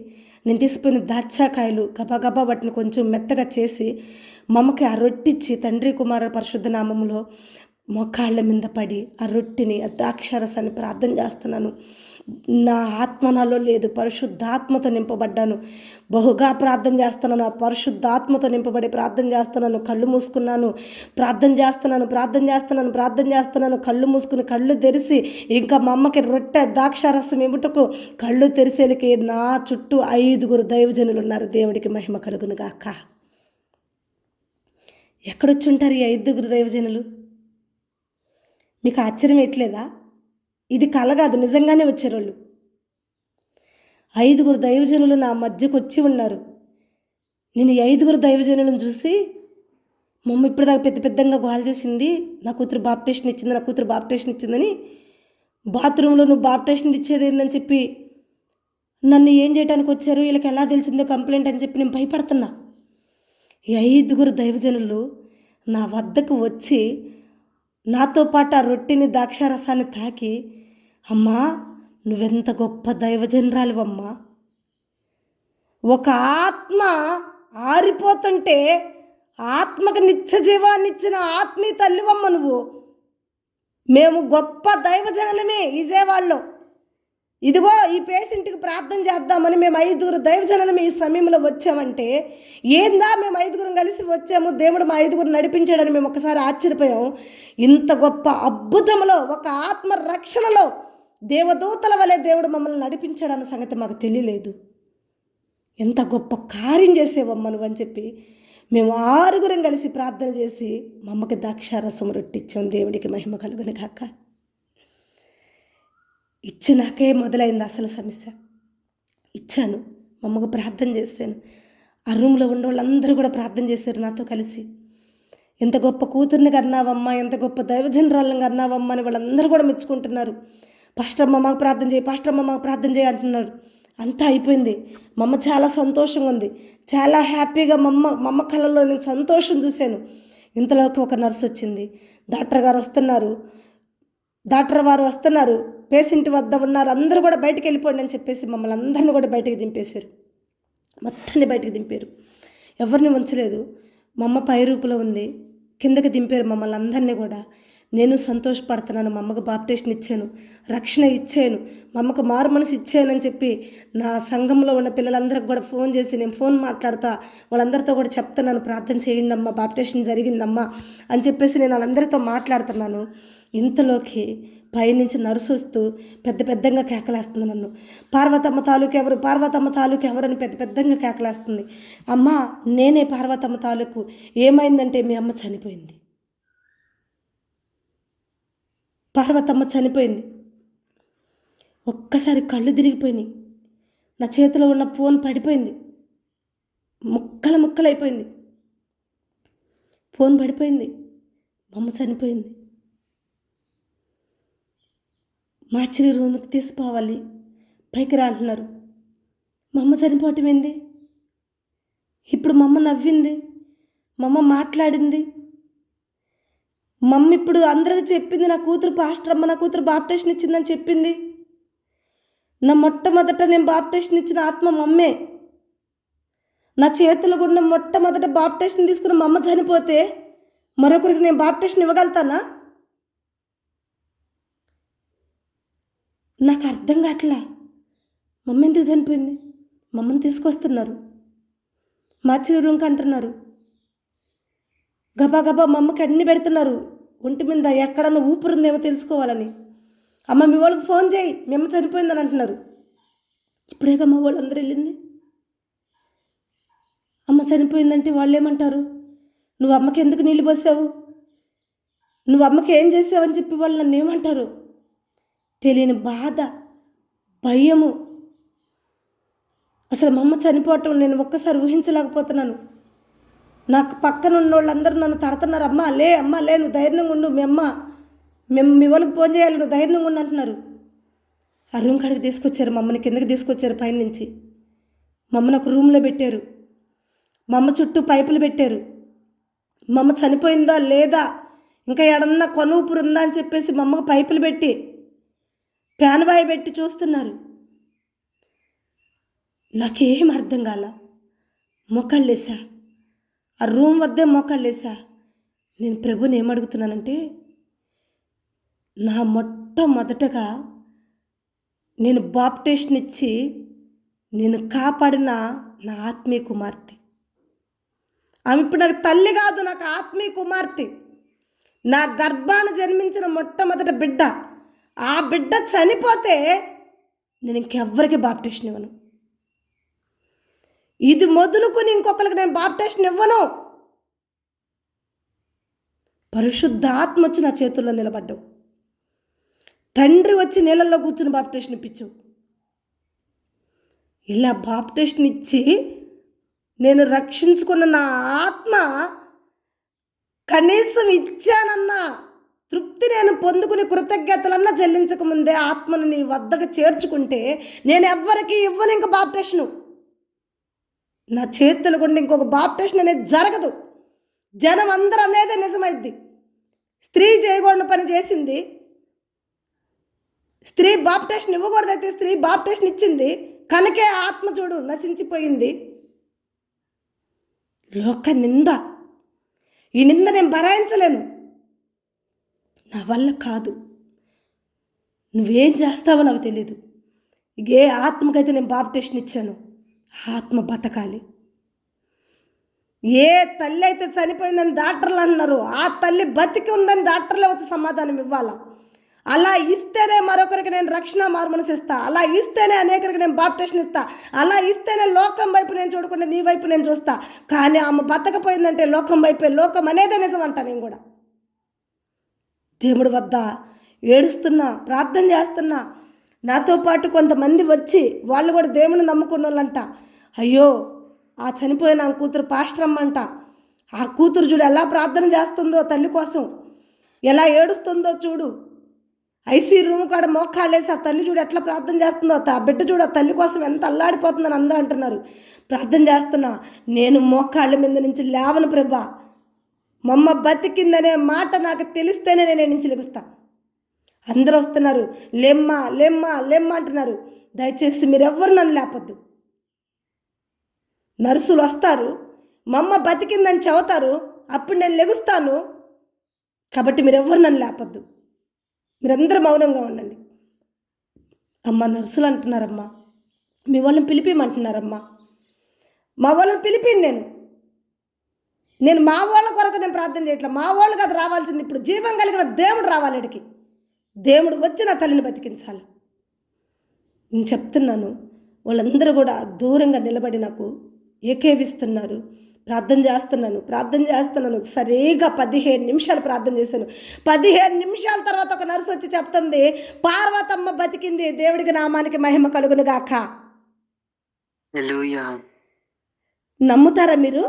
నేను తీసిపోయిన దాచాకాయలు గబగబా వాటిని కొంచెం మెత్తగా చేసి మా అమ్మకి ఆ రొట్టిచ్చి తండ్రి కుమార పరిశుద్ధ నామములో మోకాళ్ళ మీద పడి ఆ రొట్టిని, ఆ ద్రాక్షారసాన్ని ప్రార్థన చేస్తున్నాను. నా ఆత్మ నాలో లేదు, పరిశుద్ధాత్మతో నింపబడ్డాను, బహుగా ప్రార్థన చేస్తున్నాను, ఆ పరిశుద్ధాత్మతో నింపబడి ప్రార్థన చేస్తున్నాను. కళ్ళు మూసుకున్నాను, ప్రార్థన చేస్తున్నాను. కళ్ళు మూసుకుని కళ్ళు తెరిచి ఇంకా మా అమ్మకి రొట్టె ద్రాక్షారసం ఇవ్వటకు కళ్ళు తెరిసేలకి నా చుట్టూ 5 దైవజనులు ఉన్నారు. దేవుడికి మహిమ కలుగును గాక. ఎక్కడొచ్చి ఉంటారు ఈ 5 దైవజనులు? మీకు ఆశ్చర్యం ఎట్లేదా? ఇది కల కాదు, నిజంగానే వచ్చారు వాళ్ళు. 5 దైవజనులు నా మధ్యకు వచ్చి ఉన్నారు. నేను ఈ 5 దైవజనులను చూసి మా అమ్మ ఇప్పటిదాకా పెద్దగా గోల చేసింది, నా కూతురు బాప్టిషన్ ఇచ్చిందని, బాత్రూంలో నువ్వు బాప్టిషన్ ఇచ్చేది ఏందని చెప్పి నన్ను ఏం చేయడానికి వచ్చారు, వీళ్ళకి ఎలా తెలిసిందో కంప్లైంట్ అని చెప్పి నేను భయపడుతున్నా. ఈ 5 దైవజనులు నా వద్దకు వచ్చి నాతో పాటు ఆ రొట్టిని ద్రాక్షారసాన్ని తాకి, అమ్మా నువ్వెంత గొప్ప దైవజనరాలివమ్మా, ఒక ఆత్మ ఆరిపోతుంటే ఆత్మకు నిత్య జీవాన్ని ఇచ్చిన ఆత్మీయ తల్లివమ్మ నువ్వు, మేము గొప్ప దైవజనులమే విజయవాడలో, ఇదిగో ఈ పేషెంట్కి ప్రార్థన చేద్దామని మేము 5 దైవజనులమే ఈ సమయంలో వచ్చామంటే, ఏందా మేము 5 కలిసి వచ్చాము, దేవుడు మా 5 నడిపించాడని మేము ఒకసారి ఆశ్చర్యపోయాం. ఇంత గొప్ప అద్భుతంలో, ఒక ఆత్మ రక్షణలో దేవదూతల వలె దేవుడు మమ్మల్ని నడిపించాడన్న సంగతి మాకు తెలియలేదు. ఎంత గొప్ప కార్యం చేసేవమ్మ నువ్వు అని చెప్పి మేము 6 కలిసి ప్రార్థన చేసి మా అమ్మకి ద్రాక్షారసం రొట్టిచ్చాం. దేవుడికి మహిమ కలుగును గాక. ఇచ్చినాకే మొదలైంది అసలు సమస్య. ఇచ్చాను, మా అమ్మకు ప్రార్థన చేశాను, ఆ రూమ్లో ఉన్న వాళ్ళందరూ కూడా ప్రార్థన చేశారు నాతో కలిసి. ఎంత గొప్ప కూతుర్ని కన్నావమ్మా, ఎంత గొప్ప దైవజనరాలను కన్నావమ్మా అని వాళ్ళందరూ కూడా మెచ్చుకుంటున్నారు. పాస్టర్ అమ్మ మాకు ప్రార్థన చేయి అంటున్నారు. అంతా అయిపోయింది. మా అమ్మ చాలా సంతోషంగా ఉంది, చాలా హ్యాపీగా మా అమ్మ కళ్ళల్లో నేను సంతోషం చూశాను. ఇంతలోకి ఒక నర్స్ వచ్చింది. డాక్టర్ వారు వస్తున్నారు, పేషెంట్ వద్ద ఉన్నారు, అందరూ కూడా బయటికి వెళ్ళిపోండి అని చెప్పేసి మమ్మల్ని అందరిని కూడా బయటికి దింపేశారు. మొత్తాన్ని బయటికి దింపారు, ఎవరిని ఉంచలేదు. మా అమ్మ పై రూపులో ఉంది, కిందకి దింపారు మమ్మల్ని అందరినీ కూడా. నేను సంతోషపడుతున్నాను, మా అమ్మకు బాప్టిజం ఇచ్చాను, రక్షణ ఇచ్చాను, మా అమ్మకు మారు మనసు ఇచ్చానని చెప్పి నా సంఘంలో ఉన్న పిల్లలందరికీ కూడా ఫోన్ చేసి నేను ఫోన్ మాట్లాడతా వాళ్ళందరితో కూడా చెప్తున్నాను, ప్రార్థన చేయండి అమ్మా, బాప్టిజం జరిగిందమ్మా అని చెప్పేసి నేను వాళ్ళందరితో మాట్లాడుతున్నాను. ఇంతలోకి పైనుంచి నర్సు వస్తూ పెద్దగా కేకలేస్తుంది నన్ను. పార్వతమ్మ తాలూకు ఎవరు అని పెద్దగా కేకలేస్తుంది. అమ్మ నేనే పార్వతమ్మ తాలూకు. ఏమైందంటే మీ అమ్మ చనిపోయింది, పార్వతమ్మ చనిపోయింది. ఒక్కసారి కళ్ళు తిరిగిపోయినాయి, నా చేతిలో ఉన్న ఫోన్ పడిపోయింది, ముక్కలైపోయింది, ఫోన్ పడిపోయింది, మా అమ్మ చనిపోయింది. మార్చిరి రూమ్కి తీసిపోవాలి, పైకి రా అంటున్నారు. మా అమ్మ చనిపోవటం ఏంది? ఇప్పుడు మా అమ్మ నవ్వింది, మా అమ్మ మాట్లాడింది, మా అమ్మ ఇప్పుడు అందరికీ చెప్పింది, నా కూతురు పాస్టర్ అమ్మ, నా కూతురు బాప్టిజం ఇచ్చిందని చెప్పింది. నా మొట్టమొదట నేను బాప్టిజం ఇచ్చిన ఆత్మ మా అమ్మే. నా చేతుల గుండా మొట్టమొదట బాప్టిజం తీసుకున్న మా అమ్మ చనిపోతే మరొకరికి నేను బాప్టిజం ఇవ్వగలుగుతానా? నాకు అర్థం కావట్లా. మా అమ్మ ఎందుకు చనిపోయింది? మా అమ్మని తీసుకొస్తున్నారు, మార్చిరి రూమ్కి అంటున్నారు. గబా మా అమ్మకి అన్ని పెడుతున్నారు, ఒంటి మీద ఎక్కడన్నా ఊపిరిందేమో తెలుసుకోవాలని. అమ్మ మీ వాళ్ళకి ఫోన్ చేయి, మీ అమ్మ చనిపోయిందని అంటున్నారు. ఇప్పుడేగా మా వాళ్ళందరూ వెళ్ళింది. అమ్మ చనిపోయిందంటే వాళ్ళు ఏమంటారు? నువ్వు అమ్మకి ఎందుకు నీళ్ళు పోసావు, నువ్వు అమ్మకి ఏం చేసావని చెప్పి వాళ్ళు నన్ను ఏమంటారు? తెలియని బాధ, భయము. అసలు మా అమ్మ చనిపోవటం నేను ఒక్కసారి ఊహించలేకపోతున్నాను. నాకు పక్కన ఉన్న వాళ్ళందరూ నన్ను తడుతున్నారు, అమ్మ లే నువ్వు ధైర్యంగా ఉండు, మేము మీ వాళ్ళకి ఫోన్ చేయాలి, నువ్వు ధైర్యంగా ఉండు అంటున్నారు. ఆ రూమ్ కాడికి తీసుకొచ్చారు, మమ్మల్ని కిందకి తీసుకొచ్చారు పైనుంచి. మమ్మల్ని ఒక రూమ్లో పెట్టారు, మా అమ్మ చుట్టూ పైపులు పెట్టారు. మా అమ్మ చనిపోయిందా లేదా, ఇంకా ఎడన్నా కొనువుపురు ఉందా అని చెప్పేసి మా అమ్మకు పైపులు పెట్టి ప్యాన్వాయి పెట్టి చూస్తున్నారు. నాకేం అర్థం కాల. మోకాళ్ళేసా, ఆ రూమ్ వద్దే మోకాళ్ళేసా. నేను ప్రభుని ఏమడుగుతున్నానంటే, నా మొట్టమొదటగా నేను బాప్టిజం ఇచ్చి నేను కాపాడిన నా ఆత్మీయ కుమార్తె. ఆమె ఇప్పుడు నాకు తల్లి కాదు, నాకు ఆత్మీయ కుమార్తె. నా గర్భాన్ని జన్మించిన మొట్టమొదటి బిడ్డ. ఆ బిడ్డ చనిపోతే నేను ఇంకెవ్వరికి బాప్టిజం ఇవ్వను. ఇది మొదలుకొని ఇంకొకరికి నేను బాప్టిజం ఇవ్వను. పరిశుద్ధాత్మ వచ్చి నా చేతుల్లో నిలబడ్డావు, తండ్రి వచ్చి నీళ్ళల్లో కూర్చుని బాప్టిజం ఇప్పించావు. ఇలా బాప్టిజం ఇచ్చి నేను రక్షించుకున్న నా ఆత్మ కనీసం ఇచ్చానన్న తృప్తి నేను పొందుకుని కృతజ్ఞతలన్నా చెల్లించకముందే ఆత్మను నీ వద్దకు చేర్చుకుంటే నేను ఎవ్వరికి ఇవ్వను ఇంక బాప్టిజం. నా చేతులు గుండా ఇంకొక బాప్టిజం అనేది జరగదు. జనం అందరూ అనేదే నిజమైద్ది. స్త్రీ చేయకూడని పని చేసింది, స్త్రీ బాప్టిజం ఇవ్వకూడదైతే స్త్రీ బాప్టిజం ఇచ్చింది, కనుకే ఆత్మ చూడు నశించిపోయింది. లోక నింద, ఈ నింద నేను భరాయించలేను, నా వల్ల కాదు. నువ్వేం చేస్తావో నాకు తెలియదు. ఏ ఆత్మకైతే నేను బాప్టిజం ఇచ్చాను ఆత్మ బతకాలి. ఏ తల్లి అయితే చనిపోయిందని డాక్టర్లు అన్నారు, ఆ తల్లి బతికి ఉందని డాక్టర్లే వచ్చి సమాధానం ఇవ్వాలా. అలా ఇస్తేనే మరొకరికి నేను రక్షణ మార్మనసు ఇస్తా, అలా ఇస్తేనే అనేకరికి నేను బాప్టిజం ఇస్తా, అలా ఇస్తేనే లోకం వైపు నేను చూడకుండా నీ వైపు నేను చూస్తా. కానీ ఆమె బతకపోయిందంటే లోకం వైపే, లోకం అనేదే నిజం అంటా. నేను కూడా దేవుడి వద్ద ఏడుస్తున్నా, ప్రార్థన చేస్తున్నా. నాతో పాటు కొంతమంది వచ్చి వాళ్ళు కూడా దేవుని నమ్ముకున్న వాళ్ళంట. అయ్యో ఆ చనిపోయిన ఆ కూతురు పాస్టర్ అమ్మంట, ఆ కూతురు చూడు ఎలా ప్రార్థన చేస్తుందో తల్లి కోసం, ఎలా ఏడుస్తుందో చూడు, ఐసీ రూమ్ కాడ మోకాళ్ళేసి ఆ తల్లి చూడు ఎట్లా ప్రార్థన చేస్తుందో, ఆ బిడ్డ చూడు ఆ తల్లి కోసం ఎంత అల్లాడిపోతుందని అందరూ అంటున్నారు. ప్రార్థన చేస్తున్నా, నేను మోకాళ్ళ మీద నుంచి లేవను ప్రభా, మమ్మ బతికిందనే మాట నాకు తెలిస్తేనే నేను నుంచి లెగుస్తా. అందరూ వస్తున్నారు, లెమ్మా లెమ్మా లెమ్మా అంటున్నారు. దయచేసి మీరెవ్వరు నన్ను లేపొద్దు. నర్సులు వస్తారు, మమ్మ బతికిందని చెబుతారు, అప్పుడు నేను లెగుస్తాను. కాబట్టి మీరెవ్వరు నన్ను లేపొద్దు, మీరందరూ మౌనంగా ఉండండి. అమ్మ నర్సులు అంటున్నారమ్మా, మీ వాళ్ళని పిలిపిమంటున్నారమ్మా. మా వాళ్ళని పిలిపిని నేను మా వాళ్ళ కొరకు నేను ప్రార్థన చేయట్లా. మా వాళ్ళు కాదు రావాల్సింది, ఇప్పుడు జీవం కలిగిన దేవుడు రావాలి. ఇక్కడికి దేవుడు వచ్చి నా తల్లిని బతికించాలి. నేను చెప్తున్నాను. వాళ్ళందరూ కూడా దూరంగా నిలబడి నాకు ఏకేవిస్తున్నారు. ప్రార్థన చేస్తున్నాను. సరిగా 15 నిమిషాలు ప్రార్థన చేశాను. 15 నిమిషాల తర్వాత ఒక నర్సు వచ్చి చెప్తుంది, పార్వతమ్మ బతికింది, దేవుడికి నామానికి మహిమ కలుగును గాక. హల్లెలూయా. నమ్ముతారా మీరు?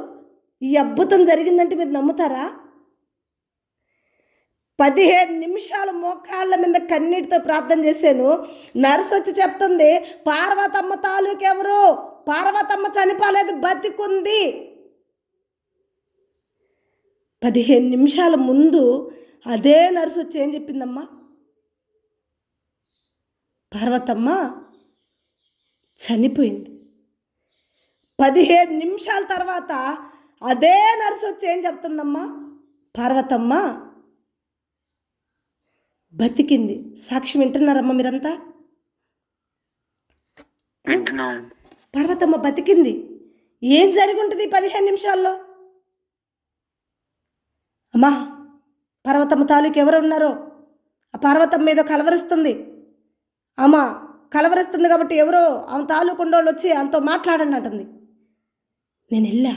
ఈ అద్భుతం జరిగిందంటే మీరు నమ్ముతారా? 15 నిమిషాలు మోకాళ్ళ మీద కన్నీటితో ప్రార్థన చేశాను. నర్సు వచ్చి చెప్తుంది, పార్వతమ్మ తాలూకెవరు, పార్వతమ్మ చనిపోలేదు, బతికుంది. 15 నిమిషాల ముందు అదే నర్సు వచ్చి ఏం చెప్పిందమ్మా, పార్వతమ్మ చనిపోయింది. 15 నిమిషాల తర్వాత అదే నర్సు వచ్చి ఏం చెప్తుందమ్మా, పార్వతమ్మ బతికింది. సాక్ష్యం వింటున్నారమ్మా మీరంతా? వింటున్నాం. పార్వతమ్మ బతికింది. ఏం జరిగి ఉంటుంది 15 నిమిషాల్లో? అమ్మా, పార్వతమ్మ తాలూకు ఎవరు ఉన్నారో ఆ పార్వతమ్మ ఏదో కలవరిస్తుంది. అమ్మా కలవరిస్తుంది కాబట్టి ఎవరో ఆమె తాలూకు ఉండోళ్ళు వచ్చి ఆమెతో మాట్లాడండి అంటుంది. నేను వెళ్ళా,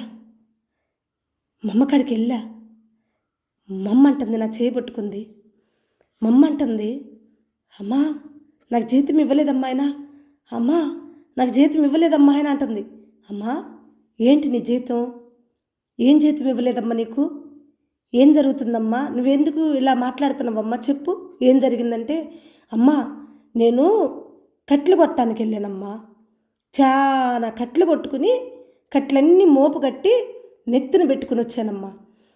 మమ్మ కాడికి వెళ్ళా. మమ్మ అంటుంది, నా చేయి పట్టుకుంది. మమ్మ అంటుంది, అమ్మా నాకు జీతం ఇవ్వలేదమ్మా ఆయన, అమ్మా నాకు జీతం ఇవ్వలేదమ్మా ఆయన అంటుంది. అమ్మా ఏంటి నీ జీతం? ఏం జీతం ఇవ్వలేదమ్మా నీకు? ఏం జరుగుతుందమ్మా? నువ్వెందుకు ఇలా మాట్లాడుతున్నావమ్మా? చెప్పు ఏం జరిగిందంటే, అమ్మా నేను కట్లు కొట్టడానికి వెళ్ళానమ్మా. చాలా కట్లు కొట్టుకుని కట్లన్నీ మోపు కట్టి నెత్తిన పెట్టుకుని వచ్చానమ్మా.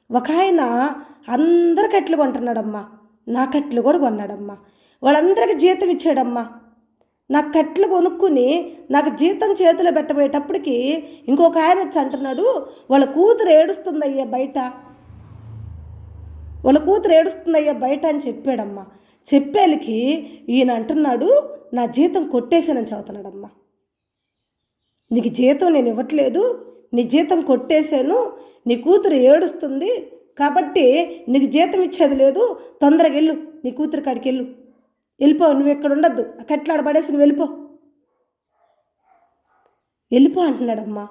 ఒక ఆయన అందరు కట్లు కొంటున్నాడమ్మా, నా కట్లు కూడా కొన్నాడమ్మా. వాళ్ళందరికీ జీతం ఇచ్చాడమ్మా. నా కట్లు కొనుక్కుని నాకు జీతం చేతిలో పెట్టబోయేటప్పటికి ఇంకొక ఆయన వచ్చి అంటున్నాడు, వాళ్ళ కూతురు ఏడుస్తుందయ్యా బయట, వాళ్ళ కూతురు ఏడుస్తుందయ్యా బయట అని చెప్పాడమ్మా. చెప్పేళ్ళకి ఈయన అంటున్నాడు, నా జీతం కొట్టేశానని చదువుతున్నాడమ్మా. నీకు జీతం నేను ఇవ్వట్లేదు, నీ జీతం కొట్టేశాను, నీ కూతురు ఏడుస్తుంది కాబట్టి నీకు జీతం ఇచ్చేది లేదు, తొందరగా వెళ్ళు, నీ కూతురు కాడికి వెళ్ళిపో, నువ్వు ఎక్కడ ఉండద్దు, ఆ కట్లాడ పడేసి నువ్వు వెళ్ళిపో అంటున్నాడమ్మా.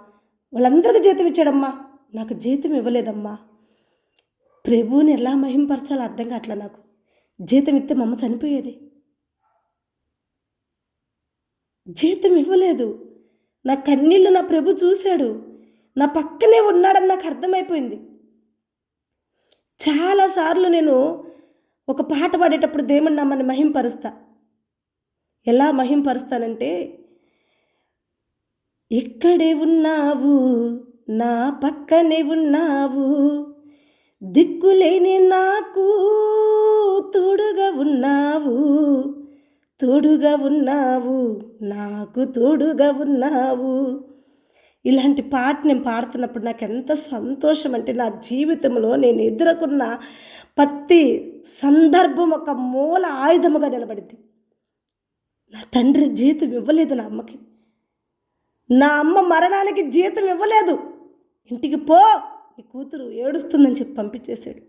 వాళ్ళందరికీ జీతం ఇచ్చాడమ్మా, నాకు జీతం ఇవ్వలేదమ్మా. ప్రభువుని ఎలా మహింపరచాలో అర్థం కావట్లా నాకు. జీతం ఇస్తే మా అమ్మ చనిపోయేది. జీతం ఇవ్వలేదు. నా కన్నీళ్ళు నా ప్రభు చూశాడు, నా పక్కనే ఉన్నాడని నాకు అర్థమైపోయింది. చాలాసార్లు నేను ఒక పాట పాడేటప్పుడు దేవుని నామాన్ని మహింపరుస్తా. ఎలా మహింపరుస్తానంటే, ఇక్కడే ఉన్నావు, నా పక్కనే ఉన్నావు, దిక్కులేని నాకు తోడుగా ఉన్నావు, తోడుగా ఉన్నావు, నాకు తోడుగా ఉన్నావు. ఇలాంటి పాట నేను పాడుతున్నప్పుడు నాకు ఎంత సంతోషం అంటే, నా జీవితంలో నేను ఎదుర్కొన్న ప్రతి సందర్భం ఒక మూల ఆయుధముగా నిలబడింది. నా తండ్రి జీతం ఇవ్వలేదు నా అమ్మకి, నా అమ్మ మరణానికి జీతం ఇవ్వలేదు. ఇంటికి పో, నీ కూతురు ఏడుస్తుందని చెప్పి పంపించేశాడు.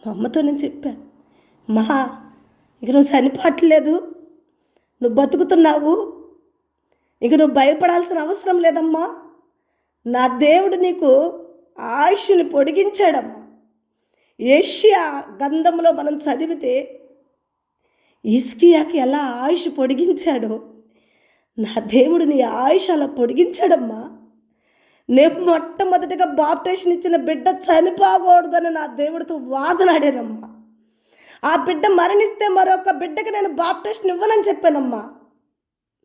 మా అమ్మతో నేను చెప్పా, మా ఇక నువ్వు చనిపోవట్లేదు, నువ్వు బతుకుతున్నావు, ఇక నువ్వు భయపడాల్సిన అవసరం లేదమ్మా, నా దేవుడు నీకు ఆయుష్ని పొడిగించాడమ్మా. యెషయా గ్రంథంలో మనం చదివితే హిజ్కియాకి ఎలా ఆయుష్ పొడిగించాడో, నా దేవుడు నీ ఆయుష్ అలా పొడిగించాడమ్మా. నేను మొట్టమొదటిగా బాప్టిజం ఇచ్చిన బిడ్డ చనిపోకూడదని నా దేవుడితో వాదనాడానమ్మా. ఆ బిడ్డ మరణిస్తే మరొక బిడ్డకి నేను బాప్టిస్ట్ ఇవ్వనని చెప్పానమ్మా.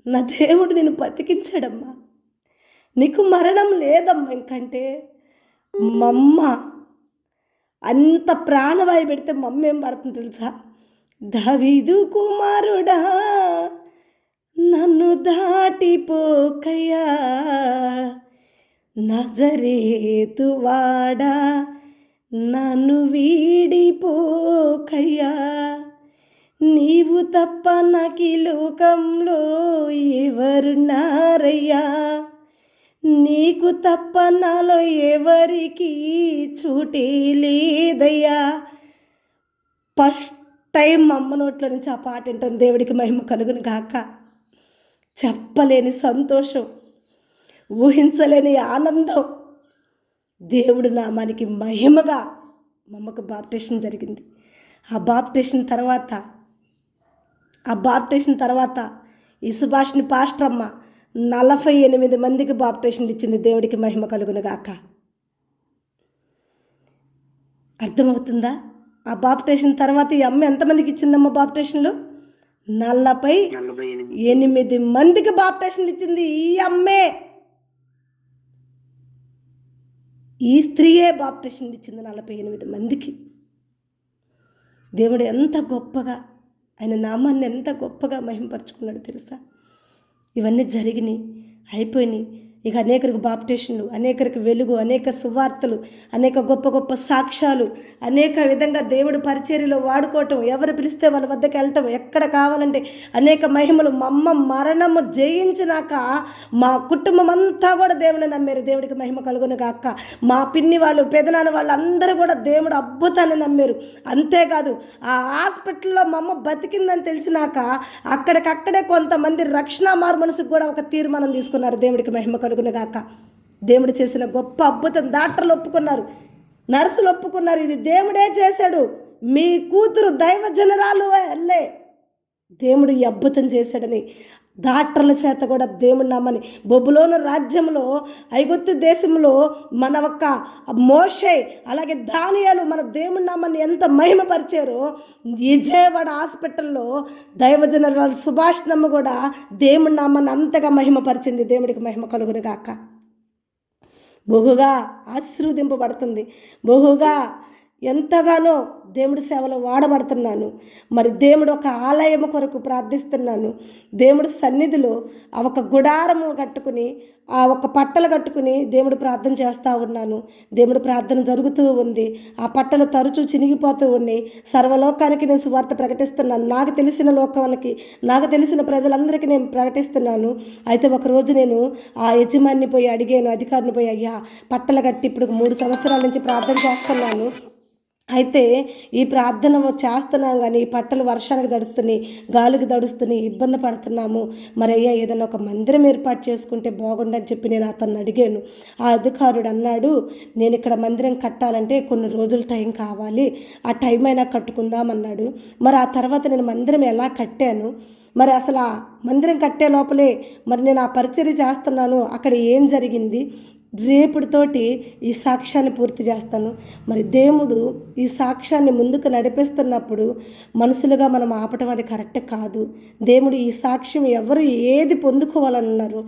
నా దేవుడు నిన్ను బతికించాడమ్మా. నీకు మరణం లేదమ్మా. ఇంకంటే మమ్మ అంత ప్రాణవాయు పెడితే మమ్మ ఏం పడుతుంది తెలుసా? దావీదు కుమారుడా నన్ను దాటిపోకయ్యా, నజరేతువాడా నన్ను వీడిపోకయ్యా, నీవు తప్ప నాకీ లోకంలో ఎవరున్నారయ్యా, నీకు తప్ప నాలో ఎవరికి చోటే లేదయ్యా. ఫస్ట్ టైం మా అమ్మ నోట్లో నుంచి ఆ పాట వింటాను. దేవుడికి మహిమ కలుగును గాక. చెప్పలేని సంతోషం, ఊహించలేని ఆనందం. దేవుడు నామానికి మహిమగా మా అమ్మకు బాప్టిషన్ జరిగింది. ఆ బాప్టిషన్ తర్వాత ఈ సుభాష్ని పాస్టర్ అమ్మ 48 మందికి బాప్టిషన్ ఇచ్చింది. దేవుడికి మహిమ కలుగును గాక. అర్థమవుతుందా? ఆ బాప్టిషన్ తర్వాత ఈ అమ్మ ఎంతమందికి ఇచ్చిందమ్మ బాప్టిషన్లు? 48 మందికి బాప్టిషన్లు ఇచ్చింది ఈ అమ్మే. ఈ స్త్రీయే బాప్టిషన్ ఇచ్చింది 48 మందికి. దేవుడు ఎంత గొప్పగా, ఆయన నామాన్ని ఎంత గొప్పగా మహిమపరుచుకున్నాడు తెలుసా? ఇవన్నీ జరిగినాయి, అయిపోయినాయి. ఇక అనేకరికి బాప్టిషన్లు, అనేకరికి వెలుగు, అనేక సువార్తలు, అనేక గొప్ప గొప్ప సాక్ష్యాలు, అనేక విధంగా దేవుడు పరిచర్యలో వాడుకోవటం, ఎవరు పిలిస్తే వాళ్ళ వద్దకు వెళ్ళటం, ఎక్కడ కావాలంటే అనేక మహిమలు. మా అమ్మ మరణము జయించినాక మా కుటుంబం అంతా కూడా దేవుని నమ్మారు. దేవుడికి మహిమ కలుగును గాక. మా పిన్ని వాళ్ళు, పెదనాన్న వాళ్ళు అందరూ కూడా దేవుడు అద్భుతాన్ని నమ్మారు. అంతేకాదు ఆ హాస్పిటల్లో మా అమ్మ బతికిందని తెలిసినాక అక్కడికక్కడే కొంతమంది రక్షణ మారు మనసుకు కూడా ఒక తీర్మానం తీసుకున్నారు. దేవుడికి మహిమ కలుగును గాక. దేవుడు చేసిన గొప్ప అద్భుతం డాక్టర్లు ఒప్పుకున్నారు, నర్సులు ఒప్పుకున్నారు. ఇది దేవుడే చేశాడు, మీ కూతురు దైవజనరాలు వెళ్ళే దేవుడు ఈ అద్భుతం చేశాడని డాక్టర్ల చేత కూడా దేవుడి నామని బబులోను రాజ్యంలో, ఐగుప్తు దేశంలో మన ఒక్క మోషే అలాగే దానియేలు మన దేవుడి నామాన్ని ఎంత మహిమపరిచారో, విజయవాడ హాస్పిటల్లో దైవజనరాలు సుభాషణమ్మ కూడా దేవుడి నామాన్ని అంతగా మహిమపరిచింది. దేవుడికి మహిమ కలుగును గాక. బహుగా ఆశీర్వదింపబడుతుంది, బహుగా ఎంతగానో దేవుడి సేవలో వాడబడుతున్నాను. మరి దేవుడు ఒక ఆలయం కొరకు ప్రార్థిస్తున్నాను. దేవుడి సన్నిధిలో ఆ ఒక గుడారము కట్టుకుని, ఆ ఒక పట్టలు కట్టుకుని దేవుడు ప్రార్థన చేస్తూ ఉన్నాను. దేవుడు ప్రార్థన జరుగుతూ ఉంది. ఆ పట్టలు తరచూ చినిగిపోతూ ఉన్నాయి. సర్వలోకానికి నేను సువార్త ప్రకటిస్తున్నాను. నాకు తెలిసిన లోకానికి, నాకు తెలిసిన ప్రజలందరికీ నేను ప్రకటిస్తున్నాను. అయితే ఒకరోజు నేను ఆ యజమాన్ని పోయి అడిగాను, అధికారిని పోయి, అయ్యా పట్టలు కట్టి ఇప్పుడు 3 సంవత్సరాల నుంచి ప్రార్థన చేస్తున్నాను, అయితే ఈ ప్రార్థన చేస్తున్నాం కానీ ఈ పట్టలు వర్షానికి తడుస్తున్నాయి, గాలికి తడుస్తున్నాయి, ఇబ్బంది పడుతున్నాము. మరి అయ్యా ఏదైనా ఒక మందిరం ఏర్పాటు చేసుకుంటే బాగుండని చెప్పి నేను అతన్ని అడిగాను. ఆ అధికారుడు అన్నాడు, నేను ఇక్కడ మందిరం కట్టాలంటే కొన్ని రోజులు టైం కావాలి, ఆ టైం అయినా కట్టుకుందామన్నాడు. మరి ఆ తర్వాత నేను మందిరం ఎలా కట్టాను, మరి అసలు ఆ మందిరం కట్టే లోపలే మరి నేను ఆ పరిచర్య చేస్తున్నాను, అక్కడ ఏం జరిగింది, రేపుడితోటి ఈ సాక్ష్యాన్ని పూర్తి చేస్తాను. మరి దేవుడు ఈ సాక్ష్యాన్ని ముందుకు నడిపిస్తున్నప్పుడు మనుషులుగా మనం ఆపటం అది కరెక్ట్ కాదు. దేవుడు ఈ సాక్ష్యం ఎవరు ఏది పొందుకోవాలన్నారు,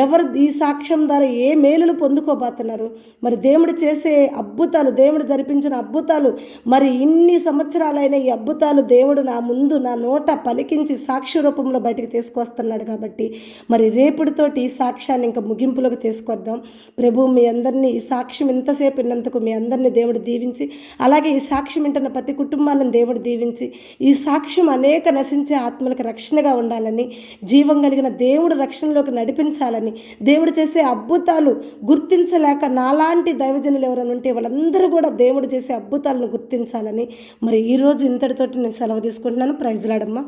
ఎవరు ఈ సాక్ష్యం ద్వారా ఏ మేలులు పొందుకోబోతున్నారు, మరి దేవుడు చేసే అద్భుతాలు, దేవుడు జరిపించిన అద్భుతాలు, మరి ఇన్ని సంవత్సరాలైన ఈ అద్భుతాలు దేవుడు నా ముందు నా నోట పలికించి సాక్ష్య రూపంలో బయటికి తీసుకొస్తున్నాడు. కాబట్టి మరి రేపుడితోటి ఈ సాక్ష్యాన్ని ఇంకా ముగింపులోకి తీసుకొద్దాం. ప్రభు మీ అందరినీ ఈ సాక్ష్యం ఇంతసేపు విన్నందుకు మీ అందరినీ దేవుడు దీవించి, అలాగే ఈ సాక్ష్యం వింటున్న ప్రతి కుటుంబాలను దేవుడు దీవించి, ఈ సాక్ష్యం అనేక నశించే ఆత్మలకు రక్షణగా ఉండాలని, జీవం కలిగిన దేవుడు రక్షణలోకి నడిపించాలని, దేవుడు చేసే అద్భుతాలు గుర్తించలేక నాలాంటి దైవజనులు ఎవరైనా ఉంటే వాళ్ళందరూ కూడా దేవుడు చేసే అద్భుతాలను గుర్తించాలని మరి ఈరోజు ఇంతటితోటి నేను సెలవు తీసుకుంటున్నాను. ప్రైజ్ లార్డ్ అమ్మా.